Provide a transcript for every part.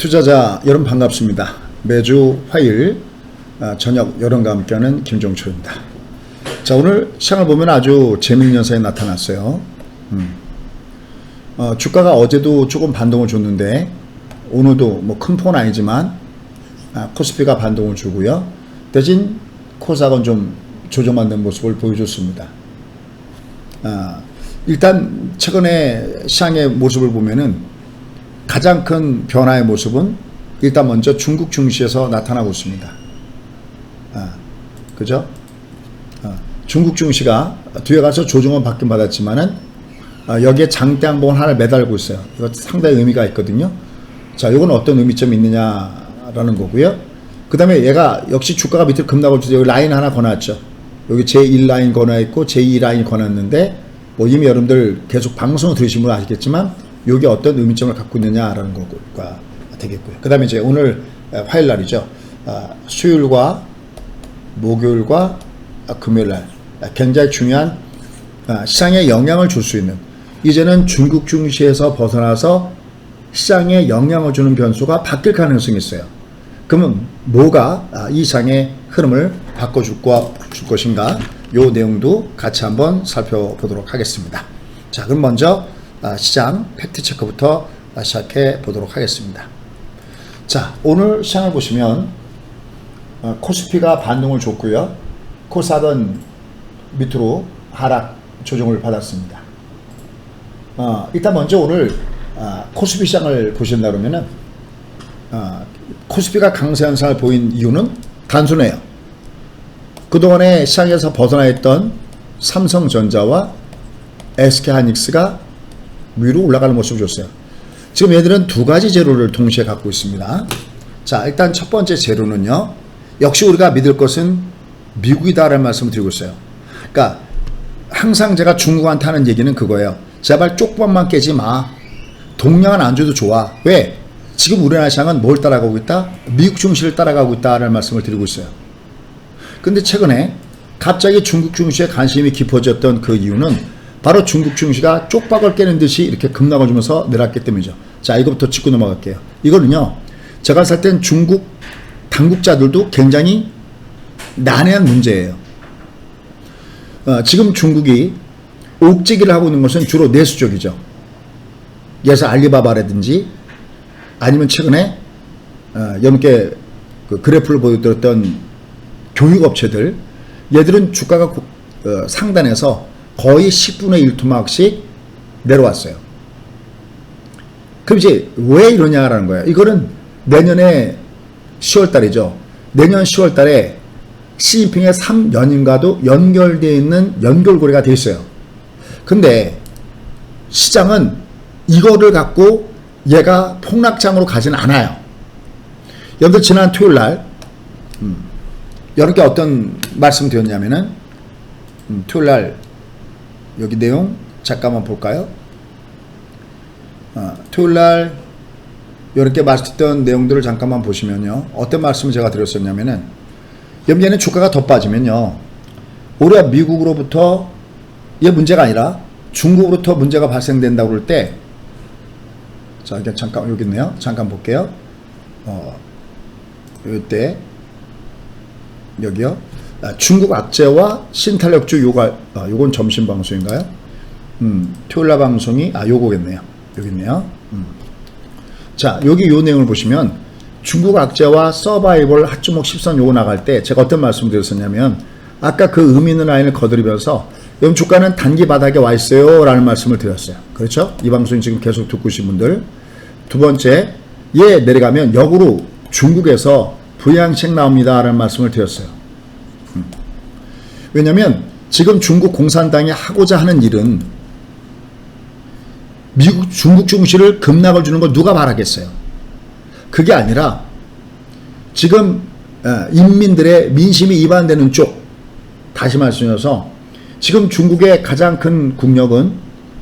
투자자 여러분 반갑습니다. 매주 화요일 저녁 여러분과 함께하는 김종초입니다. 자, 오늘 시장을 보면 아주 재미있는 현상이 나타났어요. 주가가 어제도 조금 반동을 줬는데 오늘도 뭐 큰 폭은 아니지만 코스피가 반동을 주고요. 대신 코스닥은 좀 조정받는 모습을 보여줬습니다. 일단 최근에 시장의 모습을 보면은 가장 큰 변화의 모습은 일단 먼저 중국 증시에서 나타나고 있습니다. 그죠? 중국 증시가 뒤에 가서 조정은 받긴 받았지만은 여기에 장대 항봉을 하나 매달고 있어요. 이거 상당히 의미가 있거든요. 자, 이건 어떤 의미점이 있느냐라는 거고요. 그 다음에 얘가 역시 주가가 밑으로 급락을 주죠. 여기 라인 하나 거놨죠. 여기 제1라인 거놔있고 제2라인 거놨는데 뭐 이미 여러분들 계속 방송을 들으신 분은 아시겠지만 이게 어떤 의미점을 갖고 있느냐라는 거가 되겠고요. 그 다음에 이제 오늘 화요일 날이죠. 수요일과 목요일과 금요일 날 굉장히 중요한 시장에 영향을 줄 수 있는, 이제는 중국 증시에서 벗어나서 시장에 영향을 주는 변수가 바뀔 가능성이 있어요. 그러면 뭐가 이 시장의 흐름을 바꿔줄 것인가, 요 내용도 같이 한번 살펴보도록 하겠습니다. 자, 그럼 먼저 시장 팩트체크부터 시작해 보도록 하겠습니다. 자, 오늘 시장을 보시면 코스피가 반등을 줬고요. 코스닥은 밑으로 하락 조정을 받았습니다. 일단 먼저 오늘 코스피 시장을 보신다 그러면은 코스피가 강세 현상을 보인 이유는 단순해요. 그동안에 시장에서 벗어나 있던 삼성전자와 SK하이닉스가 위로 올라가는 모습을 줬어요. 지금 얘들은 두 가지 재료를 동시에 갖고 있습니다. 자, 일단 첫 번째 재료는요, 역시 우리가 믿을 것은 미국이다라는 말씀을 드리고 있어요. 그러니까 항상 제가 중국한테 하는 얘기는 그거예요. 제발 쪽밥만 깨지 마. 동양은 안 줘도 좋아. 왜? 지금 우리나라 시장은 뭘 따라가고 있다? 미국 증시를 따라가고 있다라는 말씀을 드리고 있어요. 근데 최근에 갑자기 중국 증시에 관심이 깊어졌던 그 이유는 바로 중국 증시가 쪽박을 깨는 듯이 이렇게 급락을 주면서 내려왔기 때문이죠. 자, 이거부터 짚고 넘어갈게요. 이거는요, 제가 살 땐 중국 당국자들도 굉장히 난해한 문제예요. 지금 중국이 옥죄기를 하고 있는 것은 주로 내수 쪽이죠. 예를 알리바바라든지 아니면 최근에 여러분께 그 그래프를 보여드렸던 교육업체들, 얘들은 주가가 상단에서 거의 10분의 1 토막씩 내려왔어요. 그럼 이제 왜 이러냐라는 거예요. 이거는 내년에 10월 달이죠. 내년 10월 달에 시진핑의 3년인가도 연결되어 있는 연결고리가 되어 있어요. 근데 시장은 이거를 갖고 얘가 폭락장으로 가지는 않아요. 여러분들 지난 토요일 날 여러분께 어떤 말씀 드렸냐면은 토요일 날 여기 내용 잠깐만 볼까요? 토요일 날 이렇게 말씀드렸던 내용들을 잠깐만 보시면요, 어떤 말씀을 제가 드렸었냐면은, 여기에는 주가가 더 빠지면요, 오히려 미국으로부터 이게 문제가 아니라 중국으로부터 문제가 발생된다고 그럴 때, 자, 이게 잠깐 여기 있네요. 잠깐 볼게요. 이때 여기요. 중국 악재와 신탄력주 요건 점심 방송인가요? 토요일날 방송이 요거겠네요. 여기 있네요. 자, 여기 요 내용을 보시면 중국 악재와 서바이벌 핫주먹 10선 요거 나갈 때 제가 어떤 말씀을 드렸었냐면, 아까 그 의미 있는 라인을 거드리면서 여러분 주가는 단기 바닥에 와 있어요 라는 말씀을 드렸어요. 그렇죠? 이 방송 지금 계속 듣고 계신 분들. 두 번째, 얘 내려가면 역으로 중국에서 부양책 나옵니다 라는 말씀을 드렸어요. 왜냐면 지금 중국 공산당이 하고자 하는 일은 중국 증시를 급락을 주는 걸 누가 바라겠어요? 그게 아니라 지금 인민들의 민심이 이반되는 쪽, 다시 말씀드려서 지금 중국의 가장 큰 국력은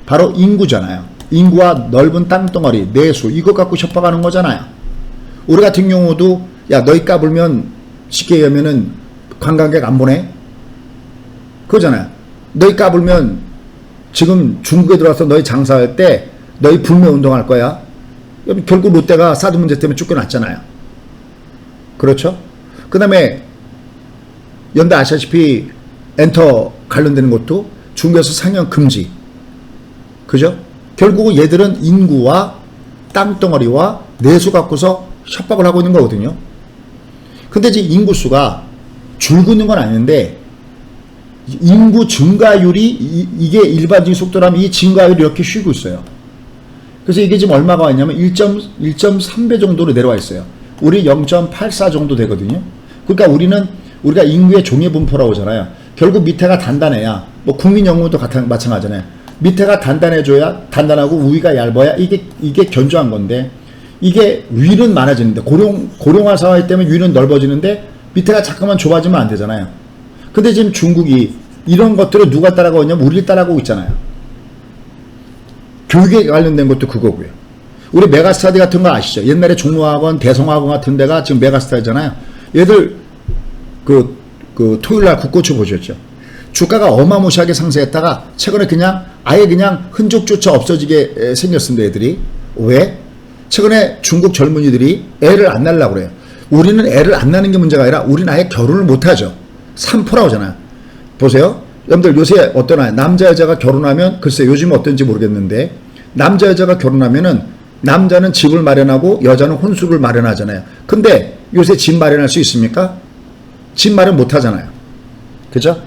바로 인구잖아요. 인구와 넓은 땅덩어리, 내수, 이거 갖고 협박하는 거잖아요. 우리 같은 경우도 야, 너희 까불면 쉽게 얘기하면은 관광객 안 보내? 그거잖아요. 너희 까불면 지금 중국에 들어와서 너희 장사할 때 너희 불매 운동할 거야. 결국 롯데가 사드 문제 때문에 쫓겨났잖아요. 그렇죠? 그 다음에 연대 아시다시피 엔터 관련되는 것도 중국에서 상영 금지. 그죠? 결국은 얘들은 인구와 땅덩어리와 내수 갖고서 협박을 하고 있는 거거든요. 근데 이제 인구수가 줄고 있는 건 아닌데 인구 증가율이 이게 일반적인 속도라면 이 증가율이 이렇게 쉬고 있어요. 그래서 이게 지금 얼마가 왔냐면 1.3배 정도로 내려와 있어요. 우리 0.84 정도 되거든요. 그러니까 우리가 인구의 종의 분포라고 하잖아요. 결국 밑에가 단단해야 뭐 국민연금도 마찬가지잖아요. 밑에가 단단해줘야 단단하고 위가 얇아야 이게 견조한 건데 이게 위는 많아지는데 고령화 사회 때문에 위는 넓어지는데 밑에가 잠깐만 좁아지면 안 되잖아요. 근데 지금 중국이 이런 것들을 누가 따라가고 있냐면 우리를 따라가고 있잖아요. 교육에 관련된 것도 그거고요. 우리 메가스터디 같은 거 아시죠? 옛날에 종로학원, 대성학원 같은 데가 지금 메가스터디잖아요. 얘들 그 토요일날 국고초 보셨죠? 주가가 어마무시하게 상승했다가 최근에 아예 그냥 흔적조차 없어지게 생겼습니다. 애들이. 왜? 최근에 중국 젊은이들이 애를 안 낳으려고 그래요. 우리는 애를 안 낳는 게 문제가 아니라 우리는 아예 결혼을 못하죠. 산포라고 하잖아요. 보세요. 여러분들 요새 어떠나요? 남자 여자가 결혼하면 글쎄 요즘 어떤지 모르겠는데 남자 여자가 결혼하면은 남자는 집을 마련하고 여자는 혼수를 마련하잖아요. 근데 요새 집 마련할 수 있습니까? 집 마련 못하잖아요. 그죠?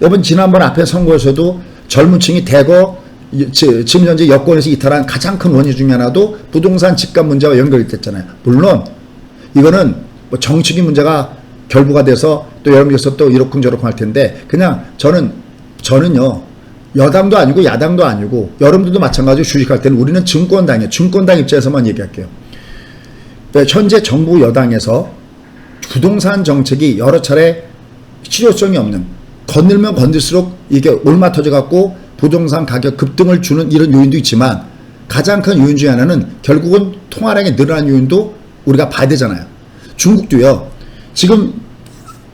여러분 지난번 앞에 선거에서도 젊은 층이 대거 지금 현재 여권에서 이탈한 가장 큰 원인 중에 하나도 부동산 집값 문제와 연결이 됐잖아요. 물론 이거는 뭐 정치적인 문제가 결부가 돼서 또 여러분께서 또 이러쿵저러쿵 할 텐데 그냥 저는요 여당도 아니고 야당도 아니고 여러분들도 마찬가지로 주식할 때는 우리는 증권당이에요. 증권당 입장에서만 얘기할게요. 현재 정부 여당에서 부동산 정책이 여러 차례 실효성이 없는 건들면 건들수록 이게 올마 터져갖고 부동산 가격 급등을 주는 이런 요인도 있지만 가장 큰 요인 중에 하나는 결국은 통화량이 늘어난 요인도 우리가 봐야 되잖아요. 중국도요. 지금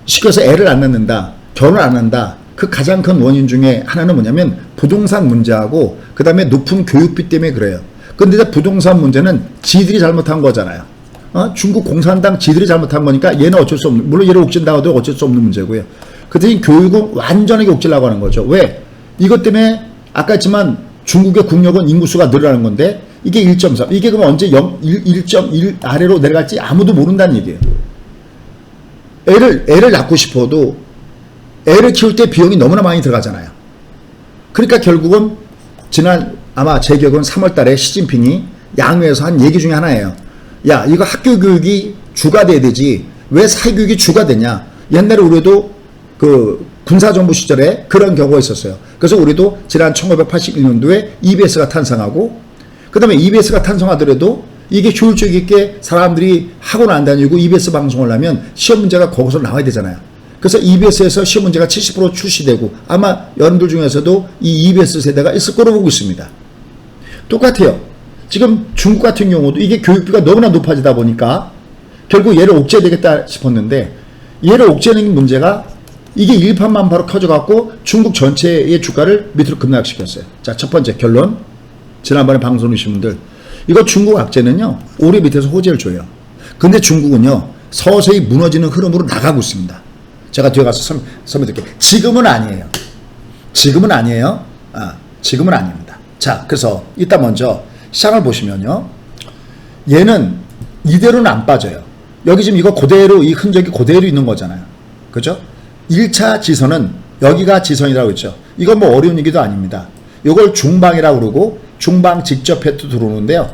시켜서 애를 안 낳는다. 결혼 안 한다. 그 가장 큰 원인 중에 하나는 뭐냐면 부동산 문제하고 그 다음에 높은 교육비 때문에 그래요. 근데 부동산 문제는 지들이 잘못한 거잖아요. 중국 공산당 지들이 잘못한 거니까 얘는 어쩔 수 없는, 물론 얘를 옥진다고 해도 어쩔 수 없는 문제고요. 그 대신 교육은 완전하게 옥질라고 하는 거죠. 왜? 이것 때문에 아까 했지만 중국의 국력은 인구수가 늘어나는 건데 이게 1.3 이게 그럼 언제 1.1 아래로 내려갈지 아무도 모른다는 얘기예요. 애를 낳고 싶어도 애를 키울 때 비용이 너무나 많이 들어가잖아요. 그러니까 결국은 아마 제 기억은 3월 달에 시진핑이 양회에서 한 얘기 중에 하나예요. 야, 이거 학교 교육이 주가 돼야 되지. 왜 사교육이 주가 되냐. 옛날에 우리도 그 군사정부 시절에 그런 경우가 있었어요. 그래서 우리도 지난 1981년도에 EBS가 탄생하고 그 다음에 EBS가 탄생하더라도 이게 효율적 있게 사람들이 학원 안 다니고 EBS 방송을 하면 시험 문제가 거기서 나와야 되잖아요. 그래서 EBS에서 시험 문제가 70% 출시되고 아마 여러분들 중에서도 이 EBS 세대가 있을 거로 보고 있습니다. 똑같아요. 지금 중국 같은 경우도 이게 교육비가 너무나 높아지다 보니까 결국 얘를 옥죄되겠다 싶었는데 얘를 옥죄는 문제가 이게 일파만파로 커져갖고 중국 전체의 주가를 밑으로 급락시켰어요. 자, 첫 번째 결론. 지난번에 방송 오신 분들 이거 중국 악재는요 오래 밑에서 호재를 줘요. 근데 중국은요 서서히 무너지는 흐름으로 나가고 있습니다. 제가 뒤에 가서 설명드릴게요. 지금은 아니에요. 지금은 아니에요. 지금은 아닙니다. 자, 그래서 이따 먼저 시장을 보시면요 얘는 이대로는 안 빠져요. 여기 지금 이거 그대로 이 흔적이 그대로 있는 거잖아요. 그죠? 1차 지선은 여기가 지선이라고 했죠. 이건 뭐 어려운 얘기도 아닙니다. 이걸 중방이라고 그러고 중방 직접 패트 들어오는데요.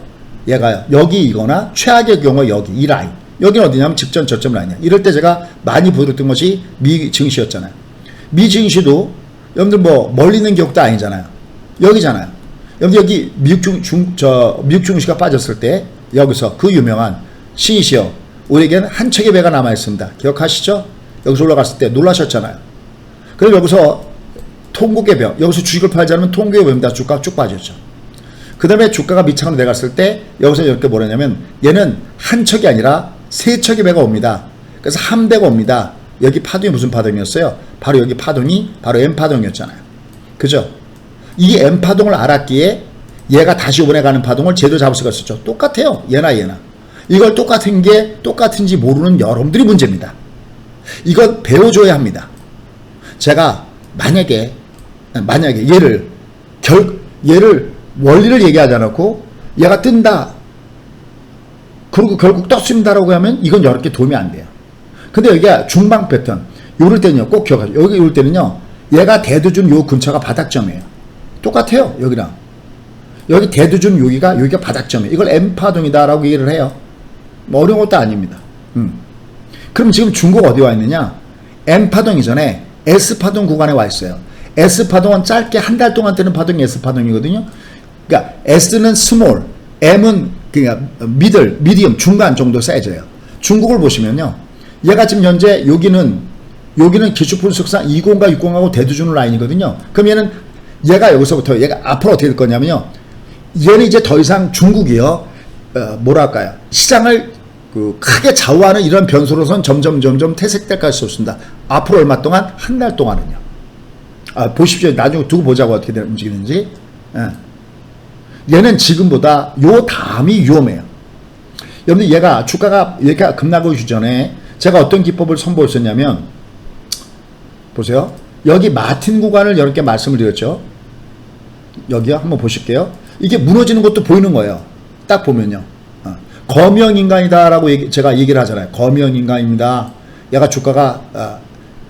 얘가 여기이거나 최악의 경우 여기 이 라인. 여기는 어디냐면 직전 저점 라인이야. 이럴 때 제가 많이 보여드렸던 것이 미 증시였잖아요. 미 증시도 여러분들 뭐 멀리 있는 기억도 아니잖아요. 여기잖아요. 여기 미국 증시가 빠졌을 때 여기서 그 유명한 시니시어 우리에게는 한 척의 배가 남아 있습니다. 기억하시죠? 여기서 올라갔을 때 놀라셨잖아요. 그래서 여기서 통곡의 벽, 여기서 주식을 팔지 않으면 통곡의 벽입니다. 주가가 쭉 빠졌죠. 그 다음에 주가가 밑창으로 내갔을 때 여기서 이렇게 뭐냐면 얘는 한 척이 아니라 세 척의 배가 옵니다. 그래서 한 배가 옵니다. 여기 파동이 무슨 파동이었어요? 바로 여기 파동이 바로 M파동이었잖아요. 그죠? 이 M파동을 알았기에 얘가 다시 이번에 가는 파동을 제대로 잡을 수가 있었죠. 똑같아요. 얘나 얘나. 이걸 똑같은 게 똑같은지 모르는 여러분들이 문제입니다. 이건 배워줘야 합니다. 제가 만약에 얘를 원리를 얘기하지 않았고 얘가 뜬다. 그리고 결국 떴습니다라고 하면 이건 여러 개 도움이 안 돼요. 근데 여기가 중방 패턴. 요럴 때는요, 꼭 기억하세요. 여기 요럴 때는요, 얘가 대두준 요 근처가 바닥점이에요. 똑같아요, 여기랑. 여기 대두준 여기가 바닥점이에요. 이걸 M파동이다라고 얘기를 해요. 뭐 어려운 것도 아닙니다. 그럼 지금 중국 어디 와 있느냐? M파동 이전에 S파동 구간에 와 있어요. S파동은 짧게 한 달 동안 뜨는 파동이 S파동이거든요. 그러니까 S는 스몰, M은 그러니까 미디엄, 중간 정도 사이즈예요. 중국을 보시면요. 얘가 지금 현재 여기는 기축분석상 20과 60하고 대두준 라인이거든요. 그럼 얘가 여기서부터 얘가 앞으로 어떻게 될 거냐면요. 얘는 이제 더 이상 중국이요. 뭐랄까요. 시장을 크게 좌우하는 이런 변수로선 점점 퇴색될 것이 없습니다. 앞으로 얼마 동안? 한 달 동안은요. 보십시오. 나중에 두고 보자고 어떻게 움직이는지. 얘는 지금보다 요 다음이 위험해요. 여러분들 얘가 주가가 급락을 주전에 제가 어떤 기법을 선보였었냐면 보세요. 여기 마틴 구간을 여러 개 말씀을 드렸죠. 여기요. 한번 보실게요. 이게 무너지는 것도 보이는 거예요. 딱 보면요. 거명인간이다라고 제가 얘기를 하잖아요. 거명인간입니다. 얘가 주가가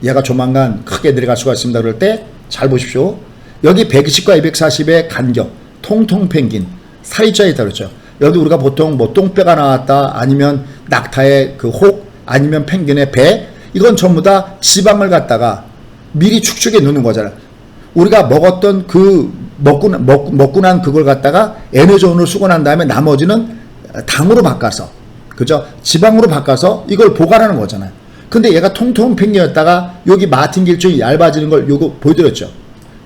얘가 조만간 크게 내려갈 수가 있습니다. 그럴 때 잘 보십시오. 여기 120과 240의 간격, 통통 펭귄, 살이자에 있다 그랬죠. 여기 우리가 보통 뭐 똥배가 나왔다, 아니면 낙타의 그 혹, 아니면 펭귄의 배, 이건 전부 다 지방을 갖다가 미리 축적해 놓는 거잖아요. 우리가 먹었던 그 먹고 난 그걸 갖다가 에너지원으로 쓰고 난 다음에 나머지는 당으로 바꿔서, 그죠? 지방으로 바꿔서 이걸 보관하는 거잖아요. 근데 얘가 통통 팽이었다가 여기 마틴 길쭉이 얇아지는 걸 요거 보여드렸죠.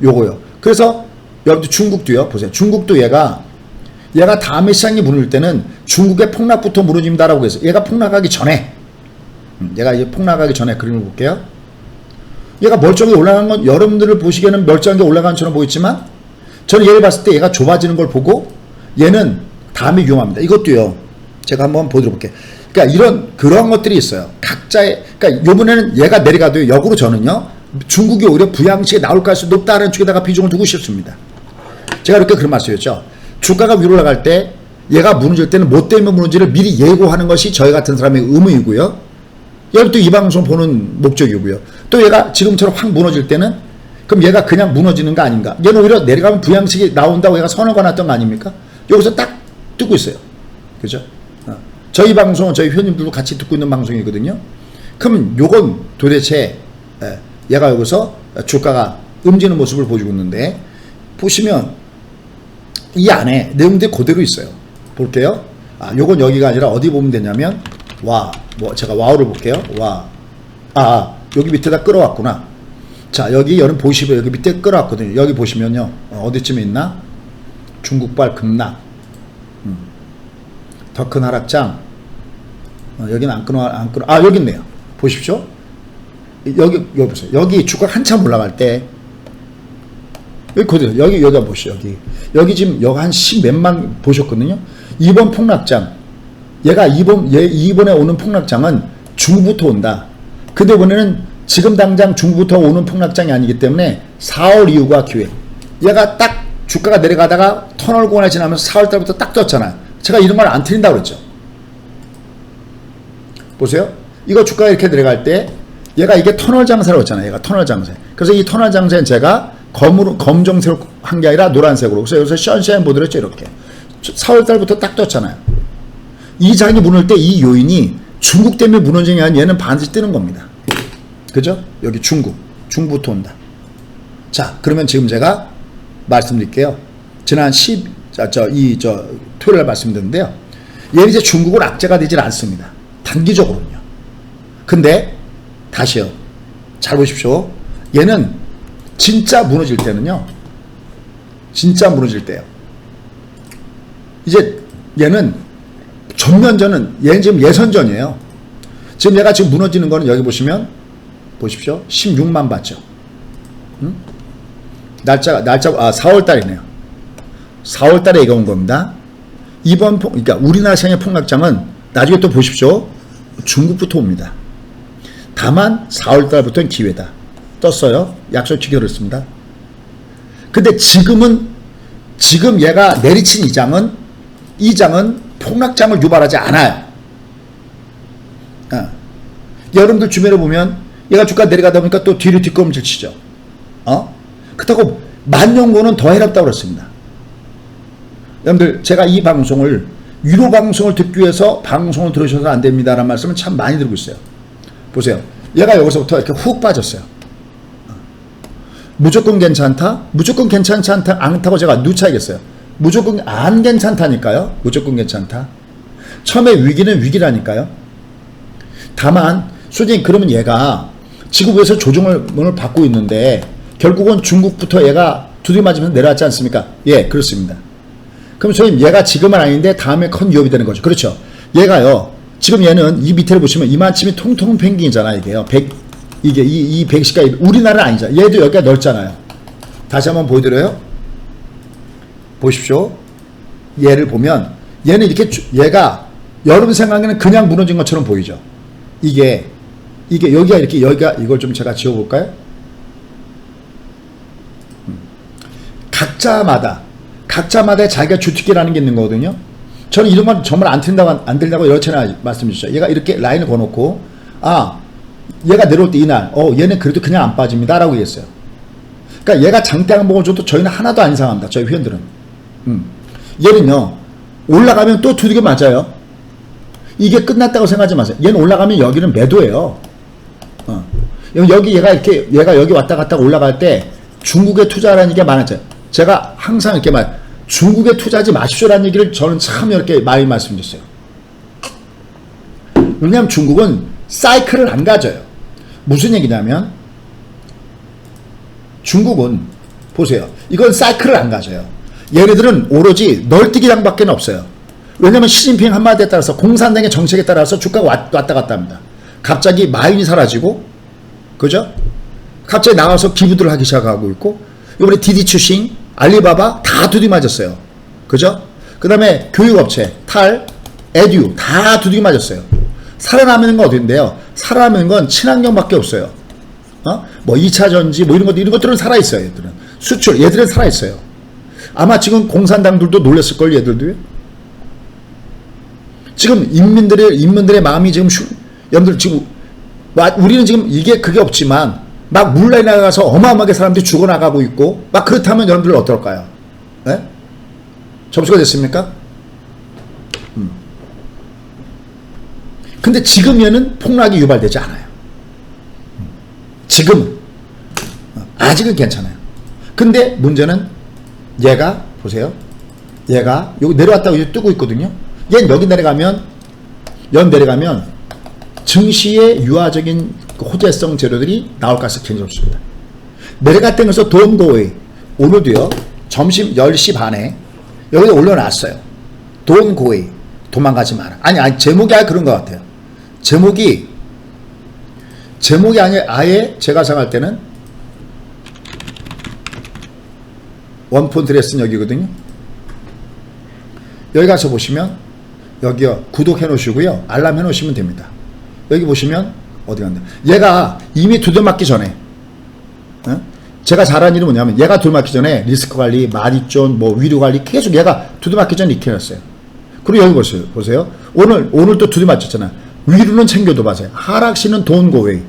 요거요. 그래서 여러분들 중국도요. 보세요. 중국도 얘가 다음에 시장이 무너질 때는 중국의 폭락부터 무너집니다라고 해서 얘가 폭락하기 전에 얘가 이제 폭락하기 전에 그림을 볼게요. 얘가 멀쩡하게 올라간 건 여러분들을 보시기에는 멀쩡하게 올라간 것처럼 보이지만 저는 얘를 봤을 때 얘가 좁아지는 걸 보고 얘는 다음에 위험합니다. 이것도요. 제가 한번 보도록 볼게요. 그러니까 그런 것들이 있어요. 각자의, 그러니까 요번에는 얘가 내려가도 역으로 저는요, 중국이 오히려 부양식에 나올 가능성이 높다는 쪽에다가 비중을 두고 싶습니다. 제가 이렇게 그런 말씀이었죠. 주가가 위로 올라갈 때 얘가 무너질 때는 뭐 때문에 무너지를 미리 예고하는 것이 저희 같은 사람의 의무이고요. 얘를 또 이 방송 보는 목적이고요. 또 얘가 지금처럼 확 무너질 때는 그럼 얘가 그냥 무너지는 거 아닌가? 얘는 오히려 내려가면 부양식이 나온다고 얘가 선언을 놨던 거 아닙니까? 여기서 딱 뜨고 있어요. 그죠? 저희 방송은 저희 회원님들도 같이 듣고 있는 방송이거든요. 그럼 요건 도대체 얘가 여기서 주가가 움직이는 모습을 보여주고 있는데 보시면 이 안에 내용들이 그대로 있어요. 볼게요. 요건 여기가 아니라 어디 보면 되냐면 제가 와우를 볼게요. 여기 밑에다 끌어왔구나. 자, 여기 여러분 보시면 여기 밑에 끌어왔거든요. 여기 보시면요. 어디쯤에 있나? 중국발 급락. 더 큰 하락장. 여기는 안 끊어. 여기 있네요. 보십시오. 여기 보세요. 여기 주가 한참 올라갈 때 여기 그대로 여기 보시죠. 여기 지금 여기 한 10몇만 보셨거든요. 이번 폭락장 얘가 이번에 오는 폭락장은 중부부터 온다. 근데 이번에는 지금 당장 중부부터 오는 폭락장이 아니기 때문에 4월 이후가 기회. 얘가 딱 주가가 내려가다가 터널 구간에 지나면서 4월 달부터 딱 떴잖아요. 제가 이런 말 안 틀린다고 그랬죠. 보세요. 이거 주가가 이렇게 내려갈 때 얘가 이게 터널 장세라고 했잖아요. 얘가 터널 장세. 그래서 이 터널 장세는 제가 검정색으로 한 게 아니라 노란색으로. 그래서 여기서 션샤인 보드렸죠. 이렇게. 4월 달부터 딱 떴잖아요. 이 장이 무너질 때 이 요인이 중국 때문에 무너지는 게 아니라 얘는 반드시 뜨는 겁니다. 그죠? 여기 중국부터 온다. 자, 그러면 지금 제가 말씀드릴게요. 지난 토요일 날 말씀드렸는데요. 얘는 이제 중국은 악재가 되질 않습니다. 단기적으로는요. 근데 다시요. 잘 보십시오. 얘는 진짜 무너질 때는요. 진짜 무너질 때요. 이제 얘는 전면전은 얘는 지금 예선전이에요. 지금 얘가 지금 무너지는 거는 여기 보십시오. 16만 봤죠. 날짜 4월 달이네요. 4월 달에 얘가 온 겁니다. 그러니까 우리나라 시장의 폭락장은 나중에 또 보십시오. 중국부터 옵니다. 다만 4월 달부터는 기회다. 떴어요. 약속 지켜를 했습니다. 근데 지금 얘가 내리친 이 장은 폭락장을 유발하지 않아요. 여러분들 주변에 보면 얘가 주가 내려가다 보니까 또 뒤로 뒷걸음질 치죠. 그렇다고 만연고는 더 해롭다고 그랬습니다. 여러분들 제가 이 방송을 유료 방송을 듣기 위해서 방송을 들으셔서 안 됩니다라는 말씀을 참 많이 드리고 있어요. 보세요. 얘가 여기서부터 이렇게 훅 빠졌어요. 무조건 괜찮다? 무조건 괜찮지 않다고 제가 누차겠어요. 무조건 안 괜찮다니까요. 무조건 괜찮다. 처음에 위기는 위기라니까요. 다만 솔직히 그러면 얘가 지구부에서 조정을 받고 있는데 결국은 중국부터 얘가 두드려 맞으면서 내려왔지 않습니까? 예, 그렇습니다. 그럼 선생님 얘가 지금은 아닌데 다음에 큰 위협이 되는 거죠. 그렇죠. 얘가요. 지금 얘는 이 밑에를 보시면 이만침이 통통 펭귄이잖아. 이게요. 이게 이 110가 우리나라는 아니잖아. 얘도 여기가 넓잖아요. 다시 한번 보여드려요. 보십시오. 얘를 보면 얘는 이렇게 얘가 여러분 생각에는 그냥 무너진 것처럼 보이죠. 이게 여기가 이렇게 이걸 좀 제가 지워볼까요? 각자마다 자기가 주특기라는 게 있는 거거든요. 저는 이런 건 정말 안 된다고 여러 차례 말씀드렸죠. 얘가 이렇게 라인을 거놓고 얘가 내려올 때 이날 얘는 그래도 그냥 안 빠집니다 라고 얘기했어요. 그러니까 얘가 장대 항복을 줘도 저희는 하나도 안 이상합니다. 저희 회원들은. 얘는요 올라가면 또 두들겨 맞아요. 이게 끝났다고 생각하지 마세요. 얘는 올라가면 여기는 매도예요. 얘가 여기 왔다 갔다 올라갈 때 중국에 투자하라는 얘기가 많았죠. 제가 항상 이렇게 중국에 투자하지 마십시오라는 얘기를 저는 참 이렇게 많이 말씀드렸어요. 왜냐하면 중국은 사이클을 안 가져요. 무슨 얘기냐면 중국은 보세요. 이건 사이클을 안 가져요. 얘네들은 오로지 널뛰기장밖에 없어요. 왜냐하면 시진핑 한마디에 따라서 공산당의 정책에 따라서 주가가 왔다 갔다 합니다. 갑자기 마인이 사라지고 그죠? 갑자기 나와서 기부들을 하기 시작하고 있고 이번에 디디 추싱, 알리바바 다 두드려 맞았어요. 그죠? 그 다음에 교육업체, 에듀 다 두드려 맞았어요. 살아남는 건 어딘데요? 살아남는 건 친환경밖에 없어요. 뭐 2차 전지 뭐 이런 것들은 살아있어요. 얘들은 수출 얘들은 살아있어요. 아마 지금 공산당들도 놀랐을걸 얘들도요. 지금 인민들의 마음이 지금 여러분들 지금 우리는 지금 그게 없지만 막 물라이 나가서 어마어마하게 사람들이 죽어나가고 있고 막 그렇다면 여러분들 어떨까요? 네? 접수가 됐습니까? 근데 지금 얘는 폭락이 유발되지 않아요. 지금은 아직은 괜찮아요. 근데 문제는 얘가 보세요. 얘가 여기 내려왔다고 이제 뜨고 있거든요. 얘는 여기 내려가면 증시의 유화적인 호재성 재료들이 나올 가능성이 굉장히 높습니다. 내려갔다는 것은 돈고웨이 오늘도요 점심 10시 반에 여기다 올려놨어요. 돈고웨이 도망가지 마라. 아니 제목이 아예 그런 것 같아요. 제목이 아예 제가 생각할 때는 원폰트를 쓴 여기거든요. 여기 가서 보시면 여기요 구독해 놓으시고요 알람 해 놓으시면 됩니다. 여기 보시면 어디 간다. 얘가 이미 두들맞기 전에 제가 잘한 일은 뭐냐면 얘가 두들맞기 전에 리스크 관리, 마디존, 뭐 위로 관리 계속 얘가 두들맞기 전에 이렇게 해놨어요. 그리고 여기 보세요. 오늘 또 두들맞췄잖아. 위로는 챙겨도 봐세요. 하락시는 don't go away.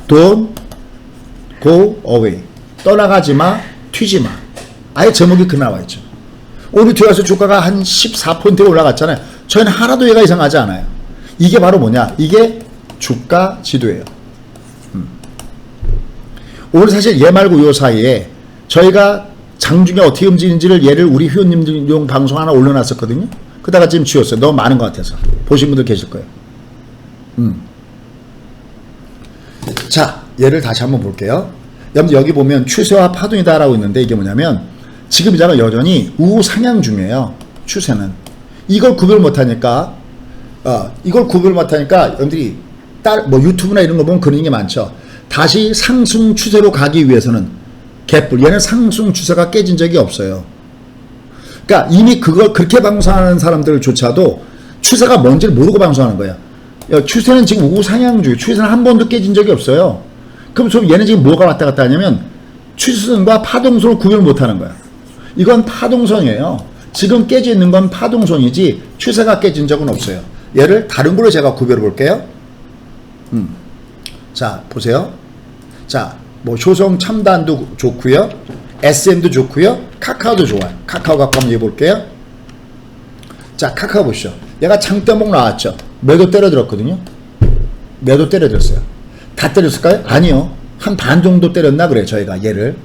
don't go away. 떠나가지 마, 튀지 마. 아예 제목이 그 나와 있죠. 오늘 뒤에서 주가가 한 14%가 올라갔잖아요. 저희는 하나도 얘가 이상하지 않아요. 이게 바로 뭐냐? 이게 주가 지도예요. 오늘 사실 얘 말고 요 사이에 저희가 장중에 어떻게 움직이는지를 얘를 우리 회원님들용 방송 하나 올려놨었거든요. 그다가 지금 지웠어요. 너무 많은 것 같아서. 보신 분들 계실 거예요. 자, 얘를 다시 한번 볼게요. 여기 보면 추세와 파동이다라고 있는데 이게 뭐냐면 지금 이 장은 여전히 우상향 중이에요. 추세는. 이걸 구별 못하니까 여러분들이 뭐 유튜브나 이런 거 보면 그런 게 많죠. 다시 상승 추세로 가기 위해서는 갭불. 얘는 상승 추세가 깨진 적이 없어요. 그러니까 이미 그걸 그렇게 방송하는 사람들조차도 추세가 뭔지를 모르고 방송하는 거예요. 추세는 지금 우상향주의, 추세는 한 번도 깨진 적이 없어요. 그럼 얘는 지금 뭐가 왔다 갔다 하냐면 추세선과 파동선을 구별 못하는 거야. 이건 파동선이에요. 지금 깨져 있는 건 파동선이지 추세가 깨진 적은 없어요. 얘를 다른 걸로 제가 구별해 볼게요. 자, 보세요. 자, 뭐 효성 첨단도 좋고요, SM도 좋고요, 카카오도 좋아요. 카카오 갖고 한번 해볼게요. 자, 카카오 보시죠. 얘가 장대목 나왔죠. 매도 때려들었거든요. 매도 때려들었어요. 다 때렸을까요? 아니요. 한 반 정도 때렸나 그래 저희가 얘를.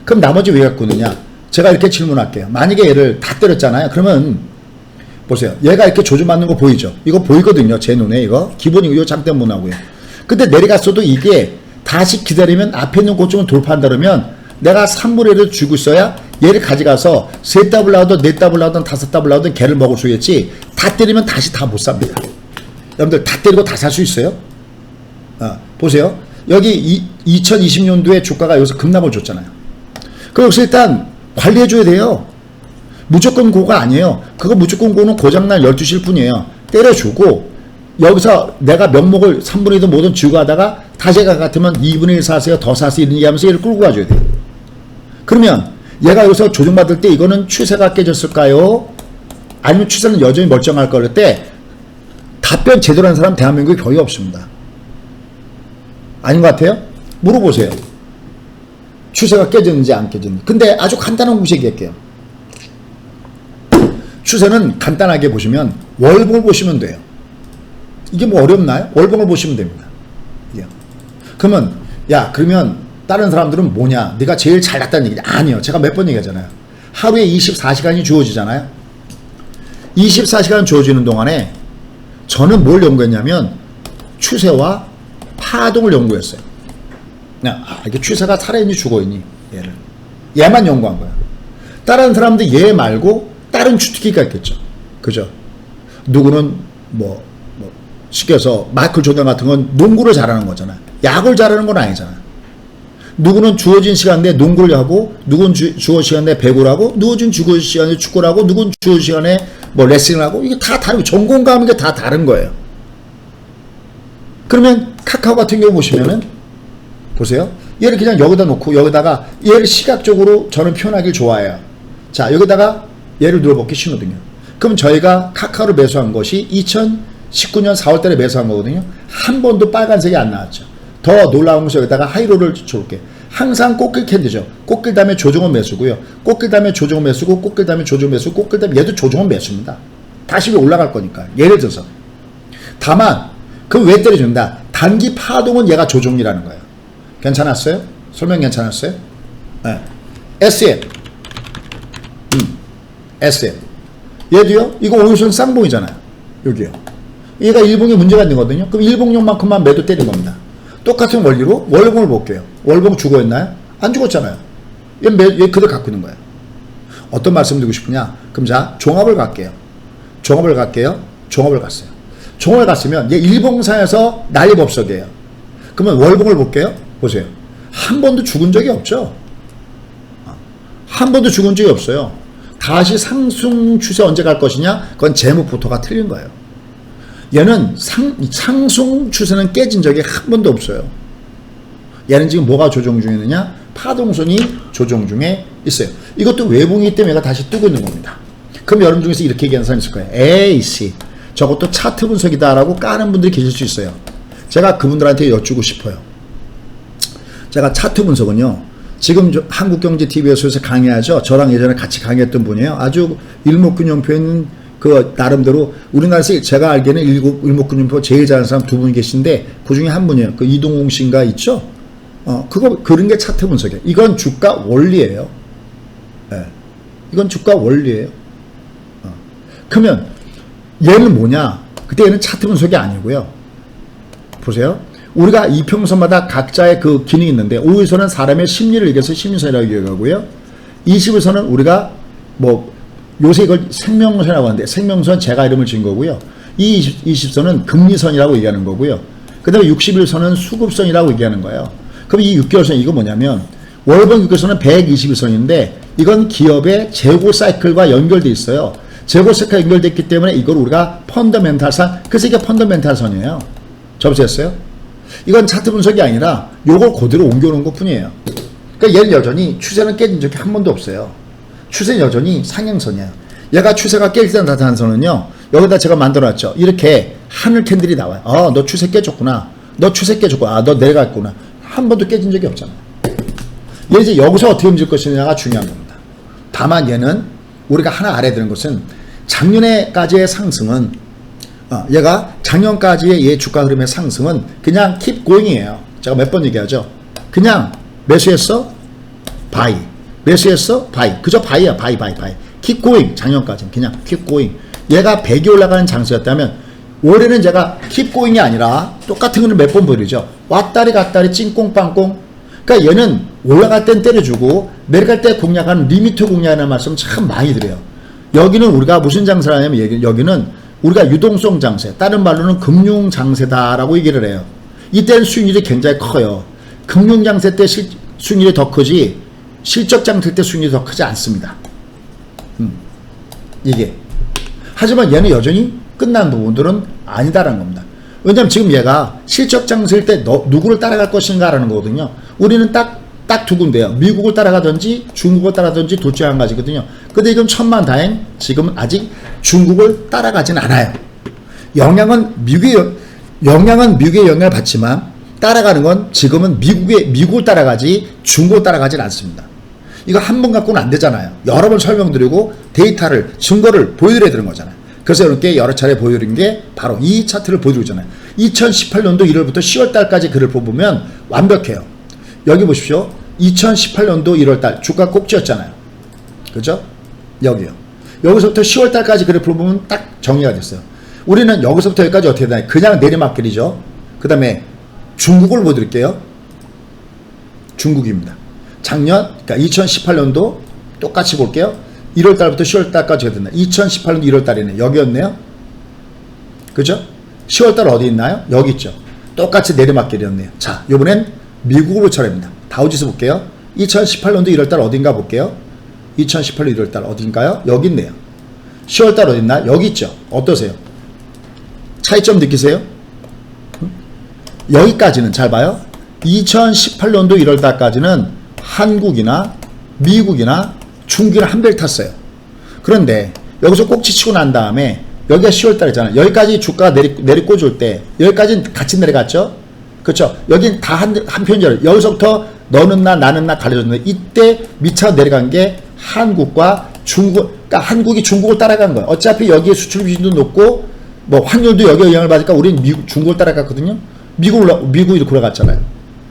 그럼 나머지 왜 갖고 있느냐? 제가 이렇게 질문할게요. 만약에 얘를 다 때렸잖아요. 그러면 보세요. 얘가 이렇게 조준받는 거 보이죠? 이거 보이거든요. 제 눈에 이거. 기본이고 이거 장대목 나오고요. 근데 내려갔어도 이게 다시 기다리면 앞에 있는 고점을 돌파한다 그러면 내가 3분의 1을 쥐고 있어야 얘를 가져가서 3더블 나오든 4더블 나오든 5더블 나오든 걔를 먹을 수 있겠지. 다 때리면 다시 다 못 삽니다. 여러분들 다 때리고 다 살 수 있어요? 보세요. 여기 2020년도에 주가가 여기서 급락을 줬잖아요. 그럼 여기서 일단 관리해줘야 돼요. 무조건 고가 아니에요. 그거 무조건 고는 고장날 12시일 뿐이에요. 때려주고 여기서 내가 명목을 3분의 1든 뭐든 쥐고 하다가 다시 같으면 2분의 1 사세요, 더 사세요 이런 얘기하면서 얘를 끌고 가줘야 돼요. 그러면 얘가 여기서 조정받을 때 이거는 추세가 깨졌을까요? 아니면 추세는 여전히 멀쩡할 걸 때 답변 제대로 한 사람 대한민국에 거의 없습니다. 아닌 것 같아요? 물어보세요. 추세가 깨졌는지 안 깨졌는지. 근데 아주 간단한 공식 얘기할게요. 추세는 간단하게 보시면 월봉을 보시면 돼요. 이게 뭐 어렵나요? 월봉을 보시면 됩니다. 예. 그러면 그러면 다른 사람들은 뭐냐? 네가 제일 잘났다는 얘기냐? 아니요. 제가 몇 번 얘기하잖아요. 하루에 24시간이 주어지잖아요. 24시간 주어지는 동안에 저는 뭘 연구했냐면 추세와 파동을 연구했어요. 이게 추세가 살아있니 죽어있니? 얘만 연구한 거야. 다른 사람들 얘 말고 다른 주특기가 있겠죠. 그죠? 누구는 시켜서 마이클 조던 같은 건 농구를 잘하는 거잖아요. 야구를 잘하는 건 아니잖아요. 누구는 주어진 시간 내에 농구를 하고, 누구는 주어진 시간 내에 배구를 하고, 누구는 주어진 시간에 축구를 하고, 누구는 주어진 시간에 레슬링을 하고, 이게 다 다르고 전공 과목이 다 다른 거예요. 그러면 카카오 같은 경우 보시면은 보세요. 얘를 그냥 여기다 놓고 여기다가 얘를 시각적으로 저는 표현하길 좋아해요. 자, 여기다가 얘를 눌러볼게 신호등이요. 그럼 저희가 카카오를 매수한 것이 2019년 4월달에 매수한 거거든요. 한 번도 빨간색이 안 나왔죠. 더 놀라운 것은 여기다가 하이로를 줘볼게. 항상 꽃길 캔디죠. 꽃길 다음에 조정은 매수고요. 꽃길 다음에 조정은 매수고, 꽃길 다음에 조정은 매수고, 꽃길 다음에 얘도 조정은 매수입니다. 다시 올라갈 거니까. 예를 들어서. 다만 그럼 왜 때려준다? 단기 파동은 얘가 조정이라는 거예요. 괜찮았어요? 설명 괜찮았어요? 네. SM. SM. 얘도요? 이거 오유선 쌍봉이잖아요. 여기요. 얘가 일봉에 문제가 있는 거거든요. 그럼 일봉용만큼만 매도 때린 겁니다. 똑같은 원리로 월봉을 볼게요. 월봉 죽어있나요? 안 죽었잖아요. 얘 그대로 갖고 있는 거예요. 어떤 말씀 드리고 싶으냐? 그럼 자, 종합을 갈게요. 종합을 갔어요. 종합을 갔으면 얘 일봉사에서 난리법석이에요. 그러면 월봉을 볼게요. 보세요. 한 번도 죽은 적이 없죠. 한 번도 죽은 적이 없어요. 다시 상승 추세 언제 갈 것이냐? 그건 제목부터가 틀린 거예요. 얘는 상승 추세는 깨진 적이 한 번도 없어요. 얘는 지금 뭐가 조정 중에 있느냐? 파동선이 조정 중에 있어요. 이것도 외봉이기 때문에 얘가 다시 뜨고 있는 겁니다. 그럼 여러분 중에서 이렇게 얘기하는 사람이 있을 거예요. 에이씨, 저것도 차트 분석이다라고 까는 분들이 계실 수 있어요. 제가 그분들한테 여쭈고 싶어요. 제가 차트 분석은요, 지금 한국경제TV에서 강의하죠. 저랑 예전에 같이 강의했던 분이에요. 아주 일목균형표는 그 나름대로 우리나라에서 제가 알기에는 일목균형표 제일 잘하는 사람 두 분이 계신데 그 중에 한 분이에요. 그 이동홍 씨인가 있죠. 그거 그런 게 차트 분석이에요. 이건 주가 원리예요. 네. 이건 주가 원리예요. 그러면 얘는 뭐냐? 그때 얘는 차트 분석이 아니고요. 보세요. 우리가 이평선마다 각자의 그 기능이 있는데 5일선은 사람의 심리를 얘기해서 심리선이라고 얘기하고요. 20일선은 우리가 요새 이걸 생명선이라고 하는데 생명선 제가 이름을 지은 거고요. 이 20선은 금리선이라고 얘기하는 거고요. 그 다음에 61선은 수급선이라고 얘기하는 거예요. 그럼 이 6개월선 이거 뭐냐면 월봉 6개월선은 121선인데 이건 기업의 재고 사이클과 연결돼 있어요. 재고 사이클과 연결됐기 때문에 이걸 우리가 펀더멘탈상, 그래서 이게 펀더멘탈 선이에요. 접수했어요? 이건 차트 분석이 아니라 요걸 그대로 옮겨놓은 것 뿐이에요. 그러니까 얘는 여전히 추세는 깨진 적이 한 번도 없어요. 추세는 여전히 상향선이에요. 얘가 추세가 깨질 때 나타난 선은요, 여기다 제가 만들어놨죠. 이렇게 하늘 캔들이 나와요. 너 추세 깨졌구나. 너 추세 깨졌구나. 너 내려갔구나. 한 번도 깨진 적이 없잖아요. 얘 이제 여기서 어떻게 움직일 것이냐가 중요한 겁니다. 다만 얘는 우리가 하나 알아야 되는 것은 작년에까지의 상승은 얘가 작년까지의 얘 주가 흐름의 상승은 그냥 keep going이에요. 제가 몇 번 얘기하죠. 그냥 매수했어? 바이. 매수했어? 바이. 그저 바이야. 바이. keep going. 작년까지는 그냥 keep going. 얘가 100이 올라가는 장세였다면 올해는 제가 keep going이 아니라 똑같은 거를 몇 번 보여드리죠. 왔다리 갔다리 찡꽁빵꽁. 그러니까 얘는 올라갈 땐 때려주고 내려갈 때 공략하는 리미트 공략이라는 말씀 참 많이 드려요. 여기는 우리가 무슨 장세를 하냐면 여기는 우리가 유동성 장세, 다른 말로는 금융 장세다라고 얘기를 해요. 이때는 수익률이 굉장히 커요. 금융 장세 때 수익률이 더 크지 실적 장세 때 수익률이 더 크지 않습니다. 이게. 하지만 얘는 여전히 끝난 부분들은 아니다라는 겁니다. 왜냐면 지금 얘가 실적 장세일 때 누구를 따라갈 것인가라는 거거든요. 우리는 딱 두 군데요. 미국을 따라가든지 중국을 따라가든지 둘 중 한 가지거든요. 근데 이건 천만다행 지금은 아직 중국을 따라가진 않아요. 영향은 미국의 영향을 받지만 따라가는 건 지금은 미국을 따라가지 중국을 따라가진 않습니다. 이거 한 번 갖고는 안 되잖아요. 여러 번 설명드리고 데이터를 증거를 보여드려야 되는 거잖아요. 그래서 이렇게 여러 차례 보여드린 게 바로 이 차트를 보여드리잖아요. 2018년도 1월부터 10월달까지 그를 보면 완벽해요. 여기 보십시오. 2018년도 1월달 주가 꼭지였잖아요. 그죠? 여기요. 여기서부터 10월달까지 그래프를 보면 딱 정리가 됐어요. 우리는 여기서부터 여기까지 어떻게 되나요? 그냥 내리막길이죠. 그 다음에 중국을 보여드릴게요. 중국입니다. 작년, 그러니까 2018년도 똑같이 볼게요. 1월달부터 10월달까지 됐나? 2018년도 1월달이네. 여기였네요. 그죠? 10월달 어디 있나요? 여기 있죠. 똑같이 내리막길이었네요. 자, 이번엔 미국으로 차례입니다. 다우지수 볼게요. 2018년도 1월달 어딘가 볼게요. 2018년 1월달 어딘가요? 여기 있네요. 10월달 어디 있나? 여기 있죠. 어떠세요? 차이점 느끼세요? 여기까지는 잘 봐요. 2018년도 1월달까지는 한국이나 미국이나 중국이나 한 배를 탔어요. 그런데 여기서 꼭지 치고 난 다음에 여기가 10월달이잖아요. 여기까지 주가가 내리꽂을 때 여기까지는 같이 내려갔죠. 그렇죠. 여긴 다 한 편이잖아요. 여기서부터 너는 나 나는 나 갈려졌는데 이때 미쳐 내려간 게 한국과 중국, 그러니까 한국이 중국을 따라간 거예요. 어차피 여기에 수출 비중도 높고 뭐 환율도 여기에 영향을 받으니까 우리는 중국을 따라갔거든요. 미국이 이렇게 올라갔잖아요.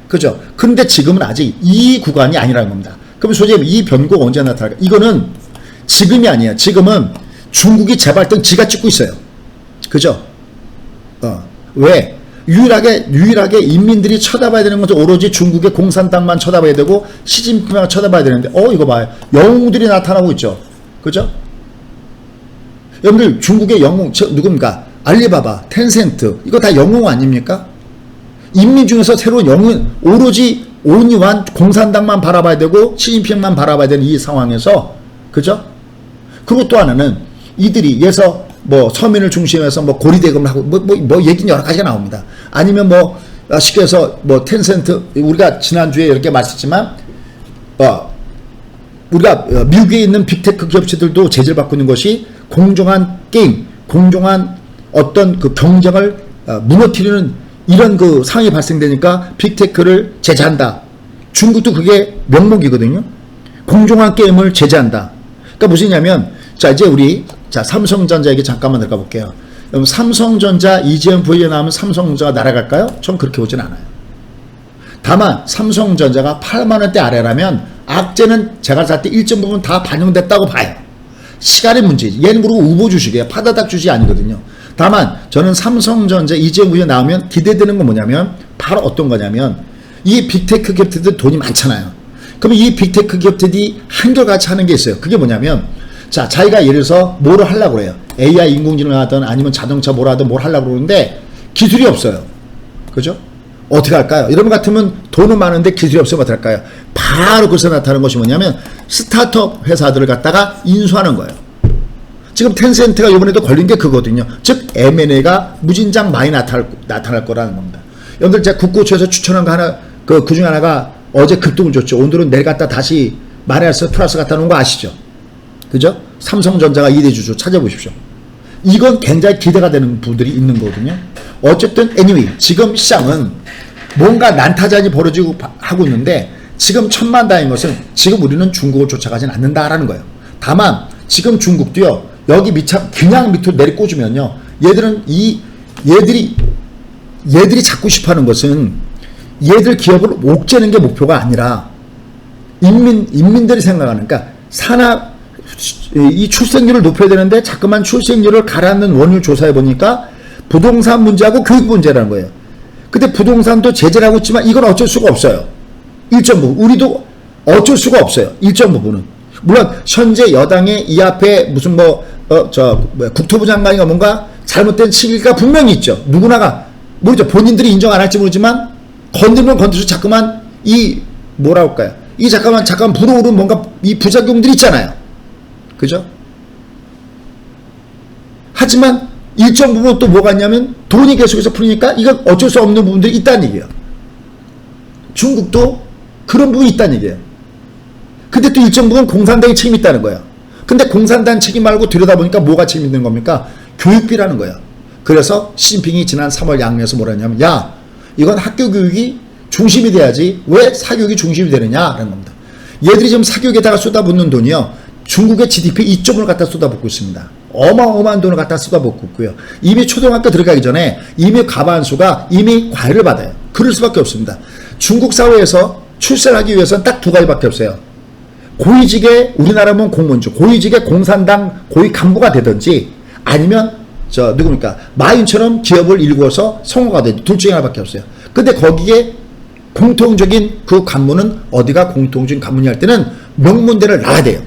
그죠? 근데 지금은 아직 이 구간이 아니라는 겁니다. 그럼 소재님 이 변고가 언제 나타날까? 이거는 지금이 아니에요. 지금은 중국이 재발등 지가 찍고 있어요. 그죠? 왜? 유일하게 인민들이 쳐다봐야 되는 것은 오로지 중국의 공산당만 쳐다봐야 되고 시진핑만 쳐다봐야 되는데 이거 봐요. 영웅들이 나타나고 있죠. 그죠? 여러분들 중국의 영웅 누굽니까? 알리바바, 텐센트 이거 다 영웅 아닙니까? 인민 중에서 새로운 영웅 오로지 온유한 공산당만 바라봐야 되고 시진핑만 바라봐야 되는 이 상황에서 그죠? 그리고 또 하나는 이들이 예서 뭐 서민을 중심해서 뭐 고리대금을 하고 뭐 얘기는 여러 가지가 나옵니다. 아니면 뭐 쉽게 해서 뭐 텐센트 우리가 지난주에 이렇게 말했지만 우리가 미국에 있는 빅테크 기업체들도 제재를 받고 있는 것이 공정한 게임, 공정한 어떤 그 경쟁을 무너뜨리는 이런 그 상황이 발생되니까 빅테크를 제재한다. 중국도 그게 명목이거든요. 공정한 게임을 제재한다. 그러니까 무엇이냐면 자 이제 우리 삼성전자 얘기 잠깐만 들어가 볼게요. 여러분 삼성전자 이재용 부회장이 나오면 삼성전자가 날아갈까요? 전 그렇게 보진 않아요. 다만 삼성전자가 8만원대 아래라면 악재는 제가 살 때 일정 부분 다 반영됐다고 봐요. 시간의 문제지. 얘는 그리고 우보 주식이에요. 파다닥 주식이 아니거든요. 다만 저는 삼성전자 이재용 부회장 나오면 기대되는 건 뭐냐면 바로 어떤 거냐면 이 빅테크 기업들이 돈이 많잖아요. 그러면 이 빅테크 기업들이 한결같이 하는 게 있어요. 그게 뭐냐면 자, 자기가 예를 들어서 뭐를 하려고 그래요. AI 인공지능을 하든 아니면 자동차 뭐를 하든 뭘 하려고 그러는데 기술이 없어요. 그죠? 어떻게 할까요? 여러분 같으면 돈은 많은데 기술이 없으면 어떻게 할까요? 바로 거기서 나타나는 것이 뭐냐면 스타트업 회사들을 갖다가 인수하는 거예요. 지금 텐센트가 이번에도 걸린 게 그거거든요. 즉 M&A가 무진장 많이 나타날 거라는 겁니다. 여러분들 제가 국고처에서 추천한 거 하나, 그 중에 하나가 어제 급등을 줬죠. 오늘은 내일 갖다 다시 마이너스 플러스 갖다 놓은 거 아시죠? 그죠? 삼성전자가 2대 주주 찾아보십시오. 이건 굉장히 기대가 되는 부분들이 있는 거거든요. 어쨌든 anyway 지금 시장은 뭔가 난타전이 벌어지고 하고 있는데 지금 천만다인 것은 지금 우리는 중국을 쫓아가진 않는다라는 거예요. 다만 지금 중국도요. 여기 그냥 밑으로 내리꽂으면요. 얘들이 잡고 싶어하는 것은 얘들 기업을 옥죄는 게 목표가 아니라 인민들이 생각하는, 그러니까 이 출생률을 높여야 되는데 자꾸만 출생률을 가라앉는 원인을 조사해 보니까 부동산 문제하고 교육 문제라는 거예요. 근데 부동산도 제재를 하고 있지만 이건 어쩔 수가 없어요. 일정 부분. 우리도 어쩔 수가 없어요. 일정 부분은. 물론 현재 여당의 이 앞에 무슨 국토부 장관이가 뭔가 잘못된 칙일가 분명히 있죠. 누구나가 모르죠. 본인들이 인정 안 할지 모르지만 건들면 건들수 자꾸만 뭐라 할까요? 잠깐 불어오르는 뭔가 이 부작용들이 있잖아요. 그죠? 하지만 일정 부분 또 뭐가 있냐면 돈이 계속해서 풀리니까 이건 어쩔 수 없는 부분들이 있다는 얘기예요. 중국도 그런 부분이 있다는 얘기예요. 근데 또 일정 부분 공산당이 책임이 있다는 거예요. 근데 공산당 책임 말고 들여다보니까 뭐가 책임 있는 겁니까? 교육비라는 거예요. 그래서 시진핑이 지난 3월 양에서 뭐라 했냐면 야 이건 학교 교육이 중심이 돼야지 왜 사교육이 중심이 되느냐라는 겁니다. 얘들이 지금 사교육에다가 쏟아붓는 돈이요. 중국의 GDP 2점을 갖다 쏟아붓고 있습니다. 어마어마한 돈을 갖다 쏟아붓고 있고요. 이미 초등학교 들어가기 전에 이미 과반수가 이미 과외를 받아요. 그럴 수밖에 없습니다. 중국 사회에서 출세하기 위해서는 딱 두 가지밖에 없어요. 고위직의 우리나라면 공무원죠. 고위직의 공산당 고위 간부가 되든지 아니면 누굽니까? 마윈처럼 기업을 일구어서 성공가 되든지 둘 중에 하나밖에 없어요. 근데 거기에 공통적인 그 간부는 어디가 공통적인 간부냐 할 때는 명문대를 나와야 돼요.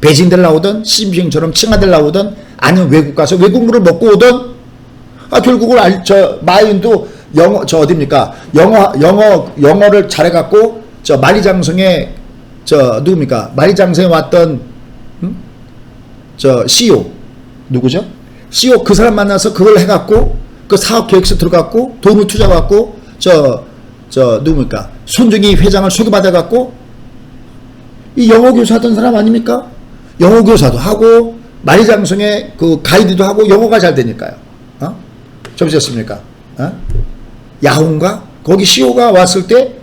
베이징대를 나오든 시진핑처럼 칭화대를 나오든 아니면 외국 가서 외국물을 먹고 오든 결국은 마윈도 어딥니까? 영어를 잘해갖고 만리장성에 누굽니까? 만리장성에 왔던 CEO 누구죠? CEO 그 사람 만나서 그걸 해갖고 그 사업 계획서 들어갔고 돈을 투자받고 누굽니까? 손정희 회장을 소개받아갖고 이 영어 교사하던 사람 아닙니까? 영어 교사도 하고 만리장성에 그 가이드도 하고 영어가 잘 되니까요. 접으셨습니까? 야혼가 거기 CEO가 왔을 때